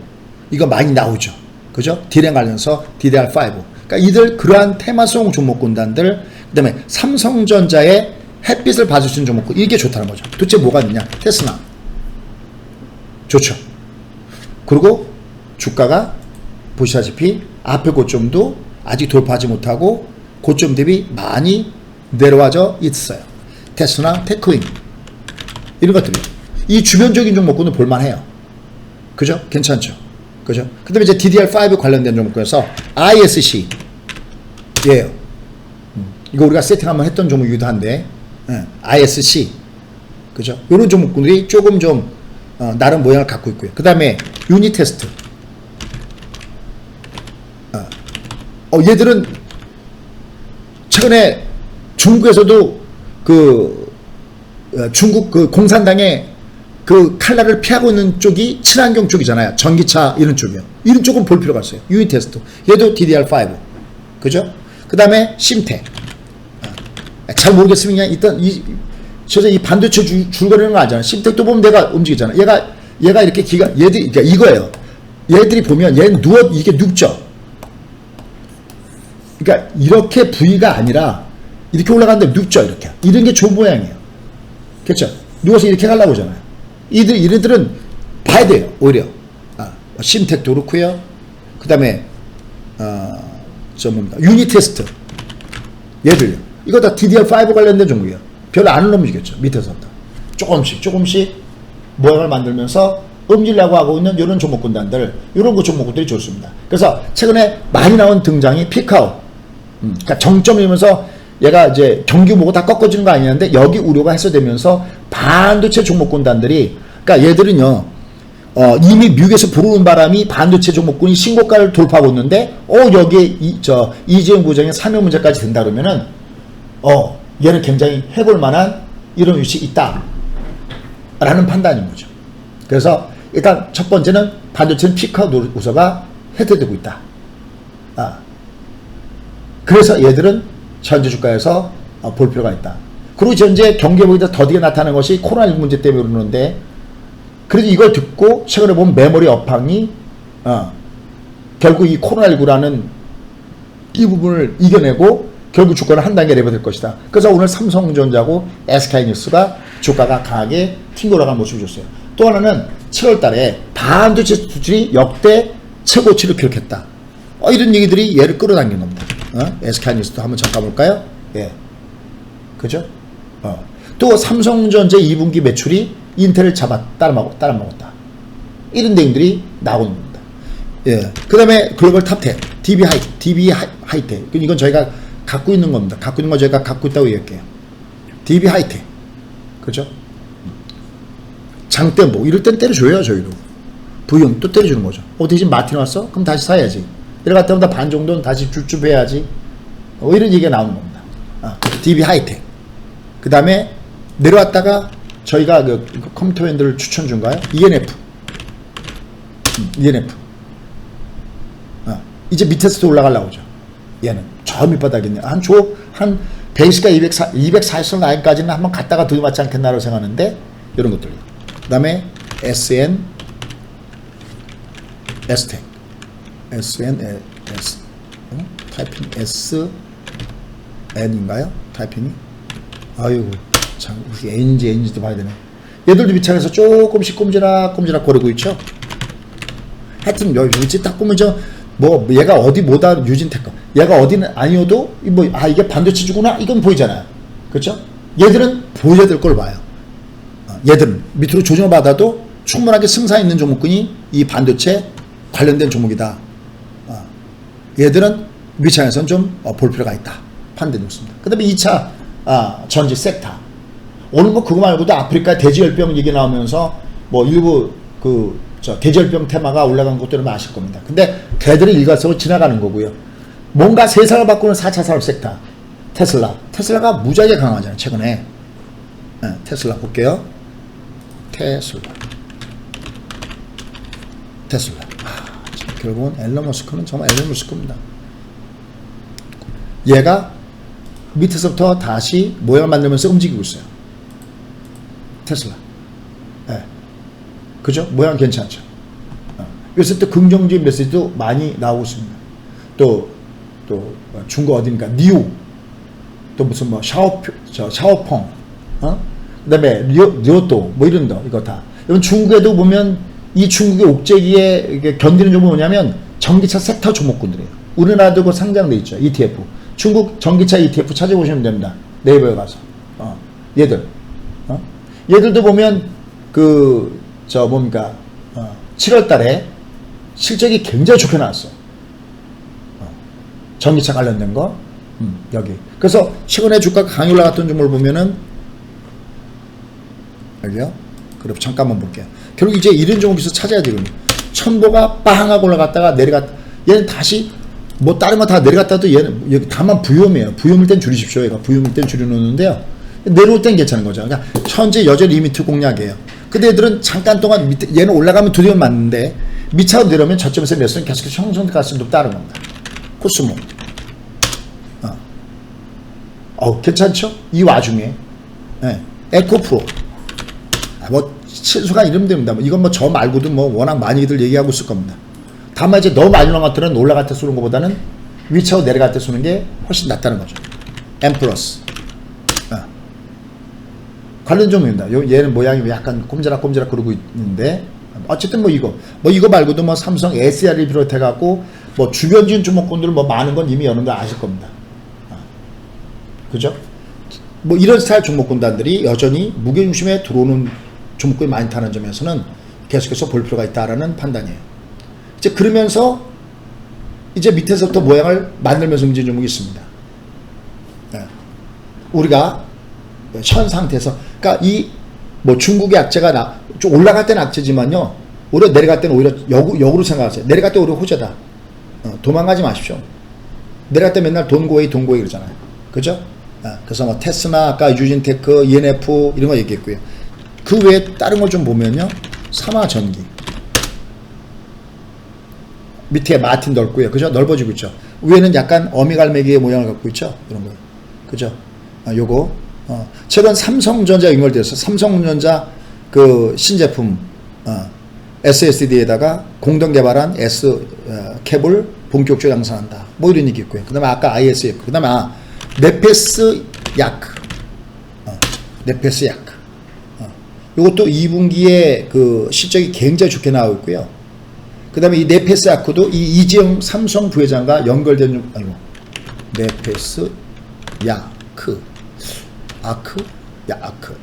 이거 많이 나오죠. 그죠? D램 관련해서 DDR5. 그러니까 이들 그러한 테마성 종목군단들, 그다음에 삼성전자의 햇빛을 봐줄 수 있는 종목군, 이게 좋다는 거죠. 도대체 뭐가 있느냐? 테스라 좋죠. 그리고 주가가 보시다시피 앞에 고점도 아직 돌파하지 못하고 고점 대비 많이 내려와져 있어요. 테스나, 테크윈 이런 것들이 이 주변적인 종목군은 볼만해요. 그죠? 괜찮죠? 그죠? 그 다음에 이제 DDR5 관련된 종목군에서 ISC 예요. 이거 우리가 세팅 한번 했던 종목이기도 한데 ISC 그죠? 이런 종목군들이 조금 좀 나름 모양을 갖고 있고요. 그 다음에 유니테스트 얘들은 최근에 중국에서도 그 중국 그 공산당의 그 칼날을 피하고 있는 쪽이 친환경 쪽이잖아요. 전기차 이런 쪽이요. 이런 쪽은 볼 필요가 있어요. 유니테스트 얘도 DDR5 그죠? 그 다음에 심텍 잘 모르겠으면 그냥 일단 이 반도체 줄거리는 거 알잖아요. 심텍도 보면 내가 움직이잖아. 얘가 이렇게 얘들이 그러니까 이거예요. 얘들이 보면 얘는 이게 눕죠. 그러니까 이렇게 V가 아니라 이렇게 올라가는데 눕죠. 이렇게 이런 게 좋은 모양이에요. 그렇죠? 누워서 이렇게 가려고 하잖아요. 이들은 봐야 돼요. 오히려 심텍도 그렇고요. 그 다음에 뭡니까 유니테스트 얘들요. 이거 다 DDR5 관련된 종목이에요. 별로 안 움직였죠. 밑에서부터 조금씩 모양을 만들면서 움직이려고 하고 있는 이런 종목군단들, 이런 그 종목군들이 좋습니다. 그래서 최근에 많이 나온 등장이 피카오. 그러니까 정점이면서 얘가 이제 경기 보고 다 꺾어지는 거 아니었는데 여기 우려가 해소되면서 반도체 종목군단들이, 그러니까 얘들은요 이미 미국에서 불어오는 바람이 반도체 종목군이 신고가를 돌파하고 있는데 여기에 이재용 부장의 사면 문제까지 된다 그러면은 얘는 굉장히 해볼 만한 이런 위치가 있다 라는 판단인 거죠. 그래서 일단 첫 번째는 반도체는 피카 우서가 해제되고 있다. 그래서 얘들은 현재 주가에서 볼 필요가 있다. 그리고 현재 경기에 보이다 더디게 나타나는 것이 코로나19 문제 때문에 그러는데, 그래도 이걸 듣고 최근에 보면 메모리 업황이 결국 이 코로나19라는 이 부분을 이겨내고 결국 주가는 한 단계 레벨될 것이다. 그래서 오늘 삼성전자고 SK하이닉스가 주가가 강하게 튕겨 올라가는 모습을 줬어요. 또 하나는 7월 달에 반도체 수출이 역대 최고치를 기록했다. 이런 얘기들이 얘를 끌어당긴 겁니다. SK하이닉스도 한번 잠깐 볼까요? 예. 그죠? 또 삼성전자 2분기 매출이 인텔을 따라먹었다. 이런 내용들이 나오는 겁니다. 예. 그 다음에 글로벌 탑10, DB 하이텍. 이건 저희가 갖고 있는 겁니다. 갖고 있는 거 저희가 갖고 있다고 얘기할게요. DB 하이텍. 그죠? 장대 뭐 이럴 땐 때려줘요. 저희도 부용 또 때려주는 거죠. 대신 마틴 왔어? 그럼 다시 사야지. 이래갈 때마다 반 정도는 다시 줍줍해야지. 이런 얘기가 나오는 겁니다. DB 하이텍. 그 다음에 내려왔다가 저희가 그 컴퓨터 밴드를 추천 준가요? ENF. ENF. 이제 밑에서도 올라가려고 하죠. 얘는 저 밑바닥이네. 한 베이스가 240선 라인까지는 한번 갔다가 들이맞지 않겠나라고 생각하는데, 이런 것들. 그 다음에 SN S텍. SNS. 타이핑 SN인가요? 타이핑이? 아이고, 참, N인지도 봐야 되네. 얘들도 밑창에서 조금씩 꼼지락 거리고 있죠? 하여튼, 여기 딱 보면 얘가 어디 뭐다 유진테크. 얘가 어디는 아니어도, 이게 반도체주구나? 이건 보이잖아요. 그렇죠? 얘들은 보여야 될 걸 봐요. 얘들은 밑으로 조정을 받아도 충분하게 승산 있는 종목군이 이 반도체 관련된 종목이다. 얘들은 밑창에서는 좀 볼 필요가 있다. 판단이 있습니다. 그 다음에 2차 전지 섹터. 오늘 그거 말고도 아프리카 돼지열병 얘기 나오면서 일부 돼지열병 테마가 올라간 것도 여러분 아실 겁니다. 근데 걔들은 일괄적으로 지나가는 거고요. 뭔가 세상을 바꾸는 4차 산업 섹터. 테슬라가 무지하게 강하잖아요. 최근에. 테슬라 볼게요. 테슬라. 결국은 앨런 머스크는 정말 앨런 머스크입니다. 얘가 밑에서부터 다시 모양을 만들면서 움직이고 있어요. 테슬라. 네. 그죠? 모양 괜찮죠? 요새 또 긍정적인 메시지도 많이 나오고 있습니다. 또 중국 어딘가 니오, 또 무슨 뭐 샤오펑, 그 다음에 리오또 뭐 이런 거 이거 다. 여러분 중국에도 보면 이 중국의 옥죄기에 견디는 종목이 뭐냐면 전기차 섹터 종목군들이에요. 우리나라도 그 상장돼 있죠. ETF. 중국 전기차 ETF 찾아보시면 됩니다. 네이버에 가서. 얘들. 얘들도 보면 뭡니까 7월 달에 실적이 굉장히 좋게 나왔어요. 전기차 관련된 거 여기. 그래서 최근에 주가가 강히 올라갔던 종목을 보면은 여기요. 그럼 잠깐만 볼게요. 결국 이제 이런 종목에서 찾아야 되거든요. 첨보가 빵하고 올라갔다가 얘는 다시 뭐 다른 거 다 내려갔다도 얘는 여기 다만 부유음이에요. 부유음일 땐 줄이십시오. 얘가 부유음일 땐 줄여놓는데요. 내려올 땐 괜찮은 거죠. 그러니까 현재 여전히 리미트 공략이에요. 근데 얘들은 잠깐 동안 밑에 얘는 올라가면 두려움 맞는데 밑차로 내려오면 저점에서 매수는 계속해서 형성될 가능성이 높다는 겁니다. 코스모. 괜찮죠? 이 와중에 에코프로. 뭐 실수가 이러면 됩니다. 이건 뭐 저 말고도 뭐 워낙 많이들 얘기하고 있을 겁니다. 다만 이제 너무 많이 올라간 것들은 올라갈 때 쏘는 것보다는 위차로 내려갈 때 쏘는 게 훨씬 낫다는 거죠. M 플러스. 관련 종목입니다. 얘는 모양이 약간 꼼지락꼼지락 그러고 있는데 어쨌든 뭐 이거 말고도 뭐 삼성 SR을 비롯해 갖고 뭐 주변진 종목군들 뭐 많은 건 이미 여러분들 아실 겁니다. 그죠? 뭐 이런 스타일 종목군단들이 여전히 무게중심에 들어오는 종목군이 많다는 점에서는 계속해서 볼 필요가 있다라는 판단이에요. 이제 그러면서 이제 밑에서부터 모양을 만들면서 움직이는 종목이 있습니다. 우리가 현 상태에서 그러니까 이 뭐 중국의 악재가 좀 올라갈 때는 악재지만요. 오히려 내려갈 때는 오히려 역으로 생각하세요. 내려갈 때 오히려 호재다. 도망가지 마십시오. 내려갈 때 맨날 돈고웨이 그러잖아요. 그죠? 그래서 뭐 테스나, 아까 유진테크, ENF 이런 거 얘기했고요. 그 외에 다른 걸 좀 보면요. 삼화전기. 밑에 마틴 넓고요. 그죠? 넓어지고 있죠. 위에는 약간 어미갈매기의 모양을 갖고 있죠. 이런 거. 그죠? 요거. 최근 삼성전자 연결돼서 삼성전자 그 신제품 SSD에다가 공동 개발한 캡을 본격적으로 양산한다. 뭐 이런 얘기 있고요. 그 다음에 아까 ISF. 그 다음에 네페스 야크. 네페스 야크. 이것도 2분기에 그 실적이 굉장히 좋게 나오고 있고요. 그 다음에 이 네페스 야크도 이 이재용 삼성 부회장과 연결된, 네페스 야크. 아크? 아크.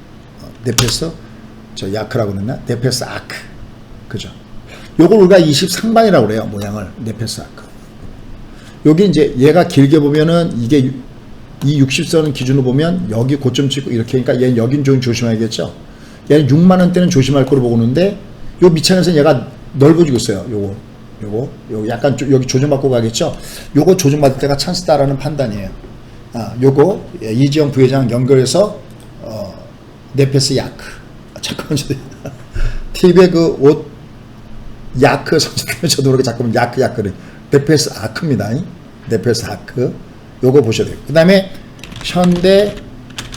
네페스, 야크라고 그랬나? 네페스 아크. 그죠? 요걸 우리가 20 상반이라고 그래요. 모양을. 네페스 아크. 여기 이제 얘가 길게 보면은 이게 이 60선은 기준으로 보면 여기 고점 찍고 이렇게 하니까 얘는 여긴 좀 조심해야겠죠? 얘는 6만원대는 조심할 거로 보고는데 요 밑창에서는 얘가 넓어지고 있어요. 요거 약간 여기 조정받고 가겠죠? 요거 조정받을 때가 찬스다라는 판단이에요. 요거 이지영 부회장 연결해서 네페스 야크. 잠깐만 TV에 그 옷 야크 선생님 저도 모르게 자꾸만 야크를 네페스 아크입니다. 네페스 아크. 요거 보셔야 돼요. 그 다음에 현대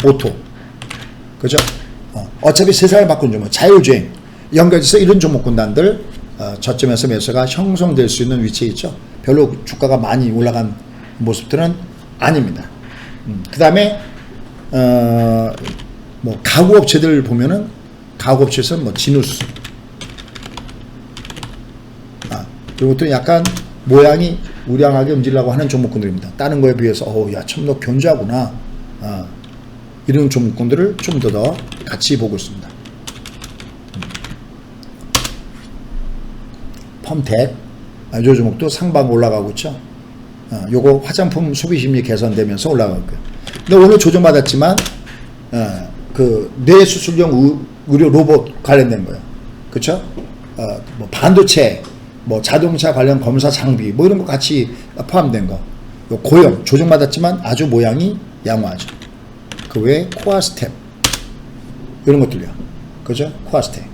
오토. 그죠? 어차피 세상을 바꾸는 종목 자율주행 연결해서 이런 종목군단들 저점에서 매수가 형성될 수 있는 위치에 있죠. 별로 주가가 많이 올라간 모습들은 아닙니다. 그 다음에 뭐 가구업체들 보면은 가구업체에서는 뭐 지누스 이것도 약간 모양이 우량하게 움직이려고 하는 종목군들입니다. 다른 거에 비해서 야 참 너 견조하구나 이런 종목군들을 좀 더 같이 보고 있습니다. 펌텍 요 종목도 상방 올라가고 있죠. 요거 화장품 소비심리 개선되면서 올라가고 있고요. 근데 오늘 조정받았지만 그 뇌수술용 의료 로봇 관련된 거예요. 그쵸? 뭐 반도체 뭐 자동차 관련 검사 장비 뭐 이런 거 같이 포함된 거. 요 고형 조정받았지만 아주 모양이 양호하죠. 그 외에 코아스텝 이런 것들이요. 그죠? 코아스텝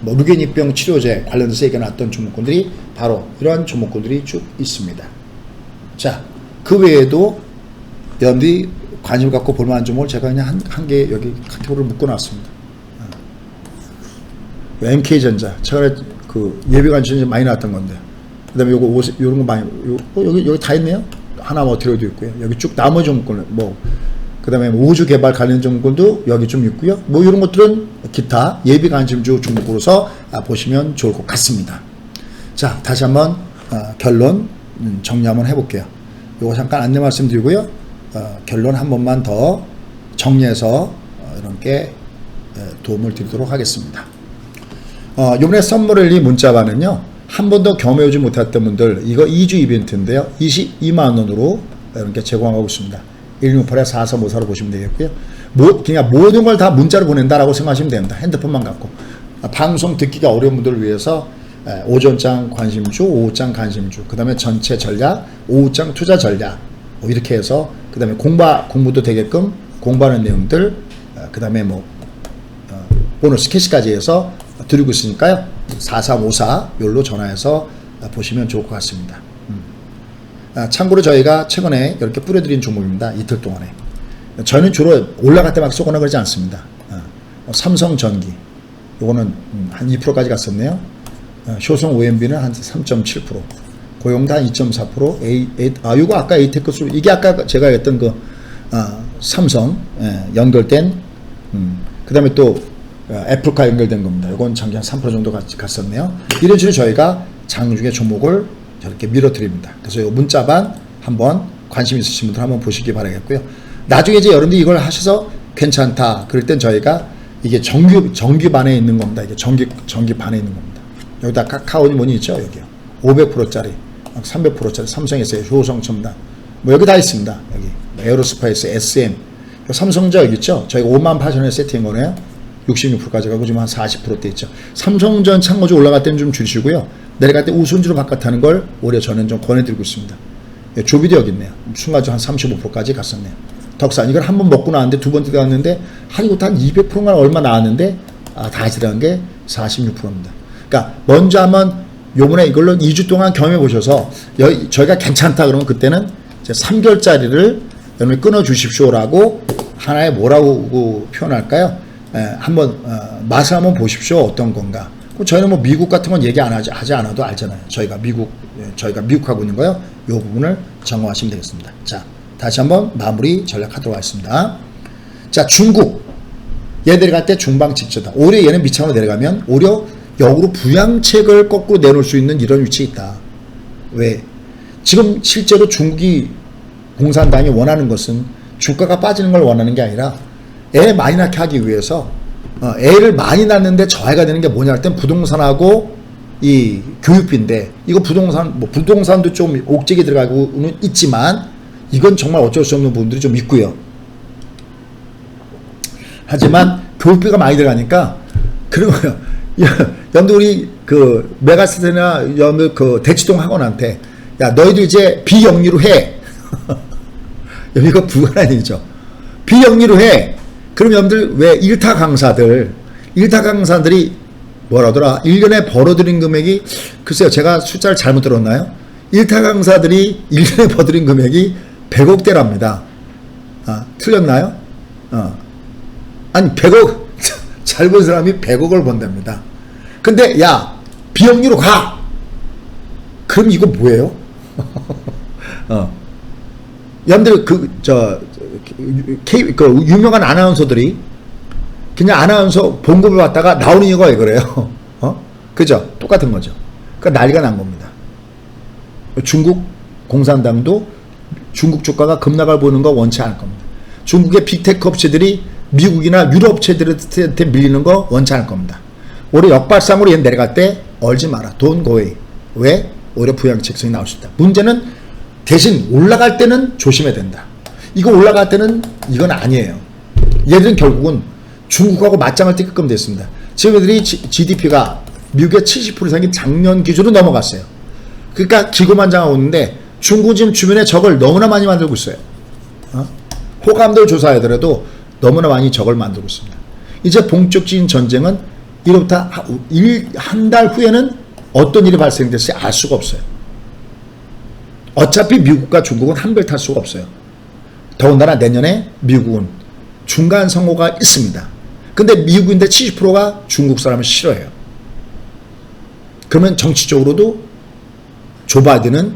뭐 루게니병 치료제 관련해서 얘기가 나왔던 종목군들이 바로 이런 종목군들이 쭉 있습니다. 자, 그 외에도 연디 관심 갖고 볼만한 종목을 제가 그냥 한 개 여기 카테고리를 묶어놨습니다. MK전자 최근에 그 예비관심이 많이 나왔던 건데, 그다음에 요거 요런 거 많이 여기 다 있네요. 하나 뭐 들어도 있고요. 여기 쭉 나머지 종목들 뭐 그다음에 우주 개발 관련 종목들도 여기 좀 있고요. 뭐 이런 것들은 기타 예비 관심주 종목으로서 보시면 좋을 것 같습니다. 자, 다시 한번 결론 정리 한번 해볼게요. 요거 잠깐 안내 말씀드리고요. 결론 한 번만 더 정리해서 이렇게 도움을 드리도록 하겠습니다. 요번에 썸머랠리 문자반은요, 한 번도 경험해오지 못했던 분들, 이거 2주 이벤트인데요, 22만원으로 이렇게 제공하고 있습니다. 1668-4354로 보시면 되겠고요. 그냥 모든 걸 다 문자로 보낸다라고 생각하시면 됩니다. 핸드폰만 갖고. 방송 듣기가 어려운 분들을 위해서 오전장 관심주, 오후장 관심주, 그 다음에 전체 전략, 오후장 투자 전략, 이렇게 해서, 그 다음에 공부도 되게끔 공부하는 내용들, 그 다음에 뭐 보너스 캐시까지 해서 드리고 있으니까요. 4354 요로 전화해서 보시면 좋을 것 같습니다. 참고로 저희가 최근에 이렇게 뿌려드린 종목입니다. 이틀 동안에. 저는 주로 올라갈 때 막 쏘거나 그러지 않습니다. 삼성전기 요거는 한 2%까지 갔었네요. 효성 OMB는 한 3.7%, 고용도 한 2.4%, 요거 아까 에이테크스, 이게 아까 제가 했던 그 삼성 연결된, 그 다음에 또 애플과 연결된 겁니다. 이건 장기 한 3% 정도 갔었네요. 이런 식으로 저희가 장중에 종목을 저렇게 밀어드립니다. 그래서 이 문자반 한번 관심 있으신 분들 한번 보시기 바라겠고요. 나중에 이제 여러분들이 이걸 하셔서 괜찮다 그럴 땐 저희가 이게 정규반에 있는 겁니다. 이게 정규반에 있는 겁니다. 여기다 카카오니 뭐니 있죠? 여기요. 500%짜리, 300%짜리 삼성에서의 효성 첨단, 뭐 여기 다 있습니다. 여기 에어로스페이스, SM, 삼성전자 여기 있죠? 저희가 58,000원에 세팅한 거네요. 66%까지 가고 지금 한 40%대 있죠. 삼성전 창고주 올라갈 때는 좀 줄이시고요. 내려갈 때 우선주로 바깥하는 걸 올해 저는 좀 권해드리고 있습니다. 조비도 여기 있네요. 순간주 한 35%까지 갔었네요. 덕산 이걸 한 번 먹고 나왔는데 두 번째 나왔는데 이것도 한 200%가 얼마 나왔는데 다시 들어간 게 46%입니다. 그러니까 먼저 한번 요번에 이걸로 2주 동안 경험해 보셔서 저희가 괜찮다 그러면 그때는 이제 3개월짜리를 여러분이 끊어 주십시오라고 하나의 뭐라고 표현할까요? 한번 맛을 한번 보십시오. 어떤 건가. 저희는 뭐 미국 같은 건 얘기 하지 않아도 알잖아요. 저희가 미국하고 있는 거요. 이 부분을 점검하시면 되겠습니다. 자, 다시 한번 마무리 전략하도록 하겠습니다. 자, 중국 얘 내려갈 때 중방직저다. 오히려 얘는 밑창으로 내려가면 오히려 역으로 부양책을 거꾸로 내놓을 수 있는 이런 위치에 있다. 왜? 지금 실제로 중국이 공산당이 원하는 것은 주가가 빠지는 걸 원하는 게 아니라 애 많이 낳게 하기 위해서 애를 많이 낳는데 저해가 되는 게 뭐냐 할 땐 부동산하고 이 교육비인데, 이거 부동산도 좀 옥죄기 들어가고는 있지만 이건 정말 어쩔 수 없는 부분들이 좀 있고요. 하지만 교육비가 많이 들어가니까 그런 거예요. 여러분들 우리 그 메가스테나 여러분들 그 대치동 학원한테 야 너희도 이제 비영리로 해. 이거 불가능이죠. 비영리로 해. 그럼 여러분들 왜 일타 강사들이 뭐라더라? 1년에 벌어들인 금액이, 글쎄요, 제가 숫자를 잘못 들었나요? 일타 강사들이 1년에 벌어들인 금액이 100억대랍니다. 틀렸나요? 아니, 100억, 잘 본 사람이 100억을 번답니다. 근데, 야, 비영리로 가! 그럼 이거 뭐예요? 여러분들, 유명한 아나운서들이 그냥 아나운서 봉급을 받다가 나오는 이유가 왜 그래요? 그죠? 똑같은 거죠. 그러니까 난리가 난 겁니다. 중국 공산당도 중국 주가가 급락을 보는 거 원치 않을 겁니다. 중국의 빅테크 업체들이 미국이나 유럽 업체들한테 밀리는 거 원치 않을 겁니다. 올해 역발상으로 얘 내려갈 때 얼지 마라. Don't go away. 왜? 오히려 부양책성이 나올 수 있다. 문제는 대신 올라갈 때는 조심해야 된다. 이거 올라갈 때는 이건 아니에요. 얘들은 결국은 중국하고 맞짱을 띄게끔 됐습니다. 지금 얘들이 GDP가 미국의 70% 이상이 작년 기준으로 넘어갔어요. 그러니까 기고만장하고 있는데 중국 지금 주변에 적을 너무나 많이 만들고 있어요. 호감도를 조사하더라도 너무나 많이 적을 만들고 있습니다. 이제 본격적인 전쟁은 이로부터 한 달 후에는 어떤 일이 발생될지 알 수가 없어요. 어차피 미국과 중국은 한 배 탈 수가 없어요. 더군다나 내년에 미국은 중간 선거가 있습니다. 근데 미국인데 70%가 중국 사람을 싫어해요. 그러면 정치적으로도 조 바이든은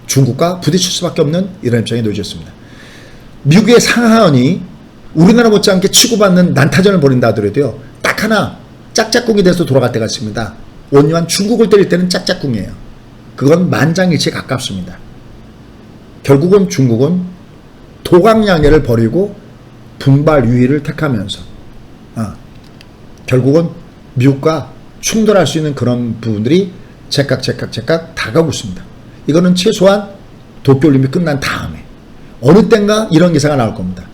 중국과 부딪힐 수밖에 없는 이런 입장에 놓여졌습니다. 미국의 상하원이 우리나라 못지않게 치고받는 난타전을 벌인다 하더라도요. 딱 하나 짝짝꿍이 돼서 돌아갈 때가 있습니다. 온유한 중국을 때릴 때는 짝짝꿍이에요. 그건 만장일치에 가깝습니다. 결국은 중국은 도강양해를 버리고 분발유의를 택하면서 결국은 미국과 충돌할 수 있는 그런 부분들이 제깍 다가오고 있습니다. 이거는 최소한 도쿄올림픽 끝난 다음에 어느 땐가 이런 기사가 나올 겁니다.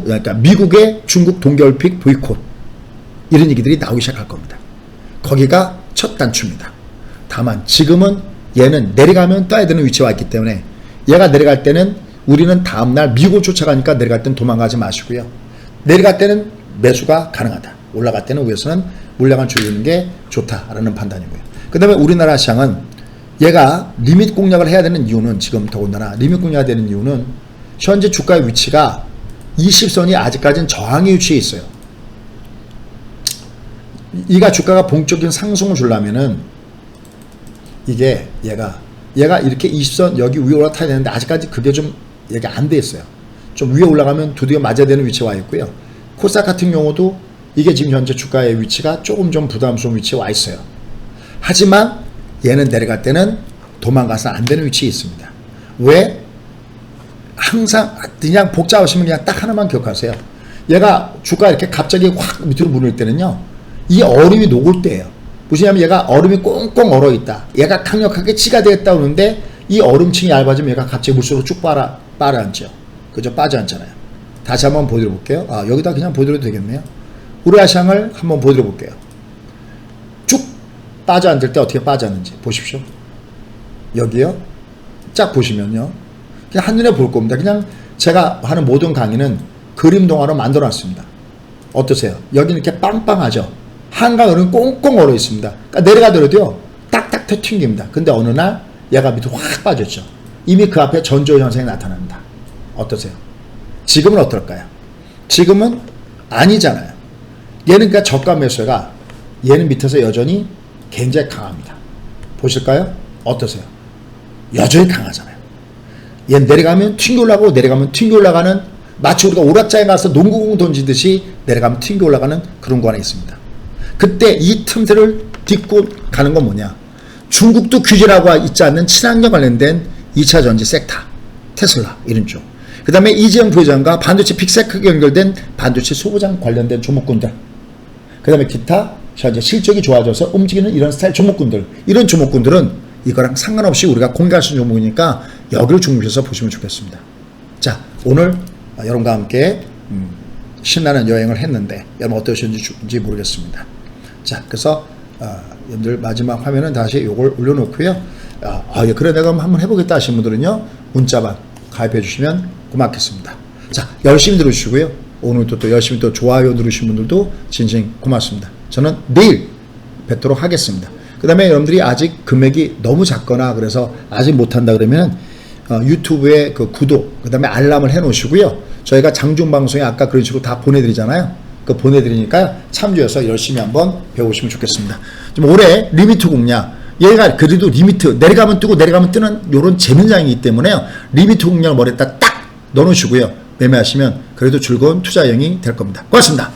그러니까 미국의 중국 동계올림픽 보이콧 이런 얘기들이 나오기 시작할 겁니다. 거기가 첫 단추입니다. 다만 지금은 얘는 내려가면 떠야 되는 위치에 와 있기 때문에 얘가 내려갈 때는 우리는 다음날 미국을 쫓아가니까 내려갈 때는 도망가지 마시고요. 내려갈 때는 매수가 가능하다. 올라갈 때는 위에서는 물량을 줄이는 게 좋다라는 판단이고요. 그 다음에 우리나라 시장은 얘가 리밋 공략을 해야 되는 이유는 지금 더군다나 리밋 공략해야 되는 이유는 현재 주가의 위치가 20선이 아직까지는 저항의 위치에 있어요. 이가 주가가 본격적인 상승을 주려면은 이게 얘가 이렇게 20선 여기 위에 올라타야 되는데 아직까지 그게 좀 얘가 안 돼 있어요. 좀 위에 올라가면 드디어 맞아야 되는 위치에 와 있고요. 코스닥 같은 경우도 이게 지금 현재 주가의 위치가 조금 좀 부담스러운 위치에 와 있어요. 하지만 얘는 내려갈 때는 도망가서 안 되는 위치에 있습니다. 왜? 항상 그냥 복잡하시면 그냥 딱 하나만 기억하세요. 얘가 주가 이렇게 갑자기 확 밑으로 무너질 때는요. 이 얼음이 녹을 때예요. 무엇이냐면 얘가 얼음이 꽁꽁 얼어 있다. 얘가 강력하게 치가 되었다 오는데 이 얼음층이 얇아지면 얘가 갑자기 물속으로 쭉 빨아앉죠. 그죠? 빠져앉잖아요. 다시 한번 보여드려 볼게요. 여기다 그냥 보여드려도 되겠네요. 우리아시장을 한번 보여드려 볼게요. 쭉 빠져앉을 때 어떻게 빠져앉는지 보십시오. 여기요. 쫙 보시면요. 그냥 한눈에 볼 겁니다. 그냥 제가 하는 모든 강의는 그림 동화로 만들어 놨습니다. 어떠세요? 여기는 이렇게 빵빵하죠? 한강은 꽁꽁 얼어 있습니다. 그러니까 내려가더라도요. 딱딱 튕깁니다. 근데 어느 날 얘가 밑으로 확 빠졌죠. 이미 그 앞에 전조 현상이 나타납니다. 어떠세요? 지금은 어떨까요? 지금은 아니잖아요. 얘는 그러니까 저가 매수가 얘는 밑에서 여전히 굉장히 강합니다. 보실까요? 어떠세요? 여전히 강하잖아요. 얘는 내려가면 튕겨 올라가고 내려가면 튕겨 올라가는 마치 우리가 오락장에 가서 농구공 던지듯이 내려가면 튕겨 올라가는 그런 구간에 있습니다. 그때 이 틈새를 딛고 가는 건 뭐냐? 중국도 규제라고 있지 않는 친환경 관련된 2차 전지 섹터, 테슬라 이런 쪽. 그 다음에 이재용 부회장과 반도체 빅테크가 연결된 반도체 소부장 관련된 종목군들. 그 다음에 기타 현재 실적이 좋아져서 움직이는 이런 스타일 종목군들. 이런 종목군들은 이거랑 상관없이 우리가 공개할 수 있는 종목이니까 여기를 중심해서 보시면 좋겠습니다. 자, 오늘 여러분과 함께 신나는 여행을 했는데 여러분 어떠셨는지 모르겠습니다. 자, 그래서 여러분들 마지막 화면은 다시 이걸 올려놓고요. 그래 내가 한번 해보겠다 하시는 분들은요. 문자만 가입해 주시면 고맙겠습니다. 자, 열심히 들으시고요. 오늘도 또 열심히 또 좋아요 누르신 분들도 진심 고맙습니다. 저는 내일 뵙도록 하겠습니다. 그 다음에 여러분들이 아직 금액이 너무 작거나 그래서 아직 못한다 그러면 유튜브에 그 구독, 그 다음에 알람을 해 놓으시고요. 저희가 장중방송에 아까 그런 식으로 다 보내드리잖아요. 그 보내드리니까 참조해서 열심히 한번 배우시면 좋겠습니다. 좀 올해 리미트 공략, 얘가 그래도 리미트, 내려가면 뜨고 내려가면 뜨는 이런 재밌는 장이기 때문에요. 리미트 공략을 머리에다 딱 넣어놓으시고요. 매매하시면 그래도 즐거운 투자형이 될 겁니다. 고맙습니다.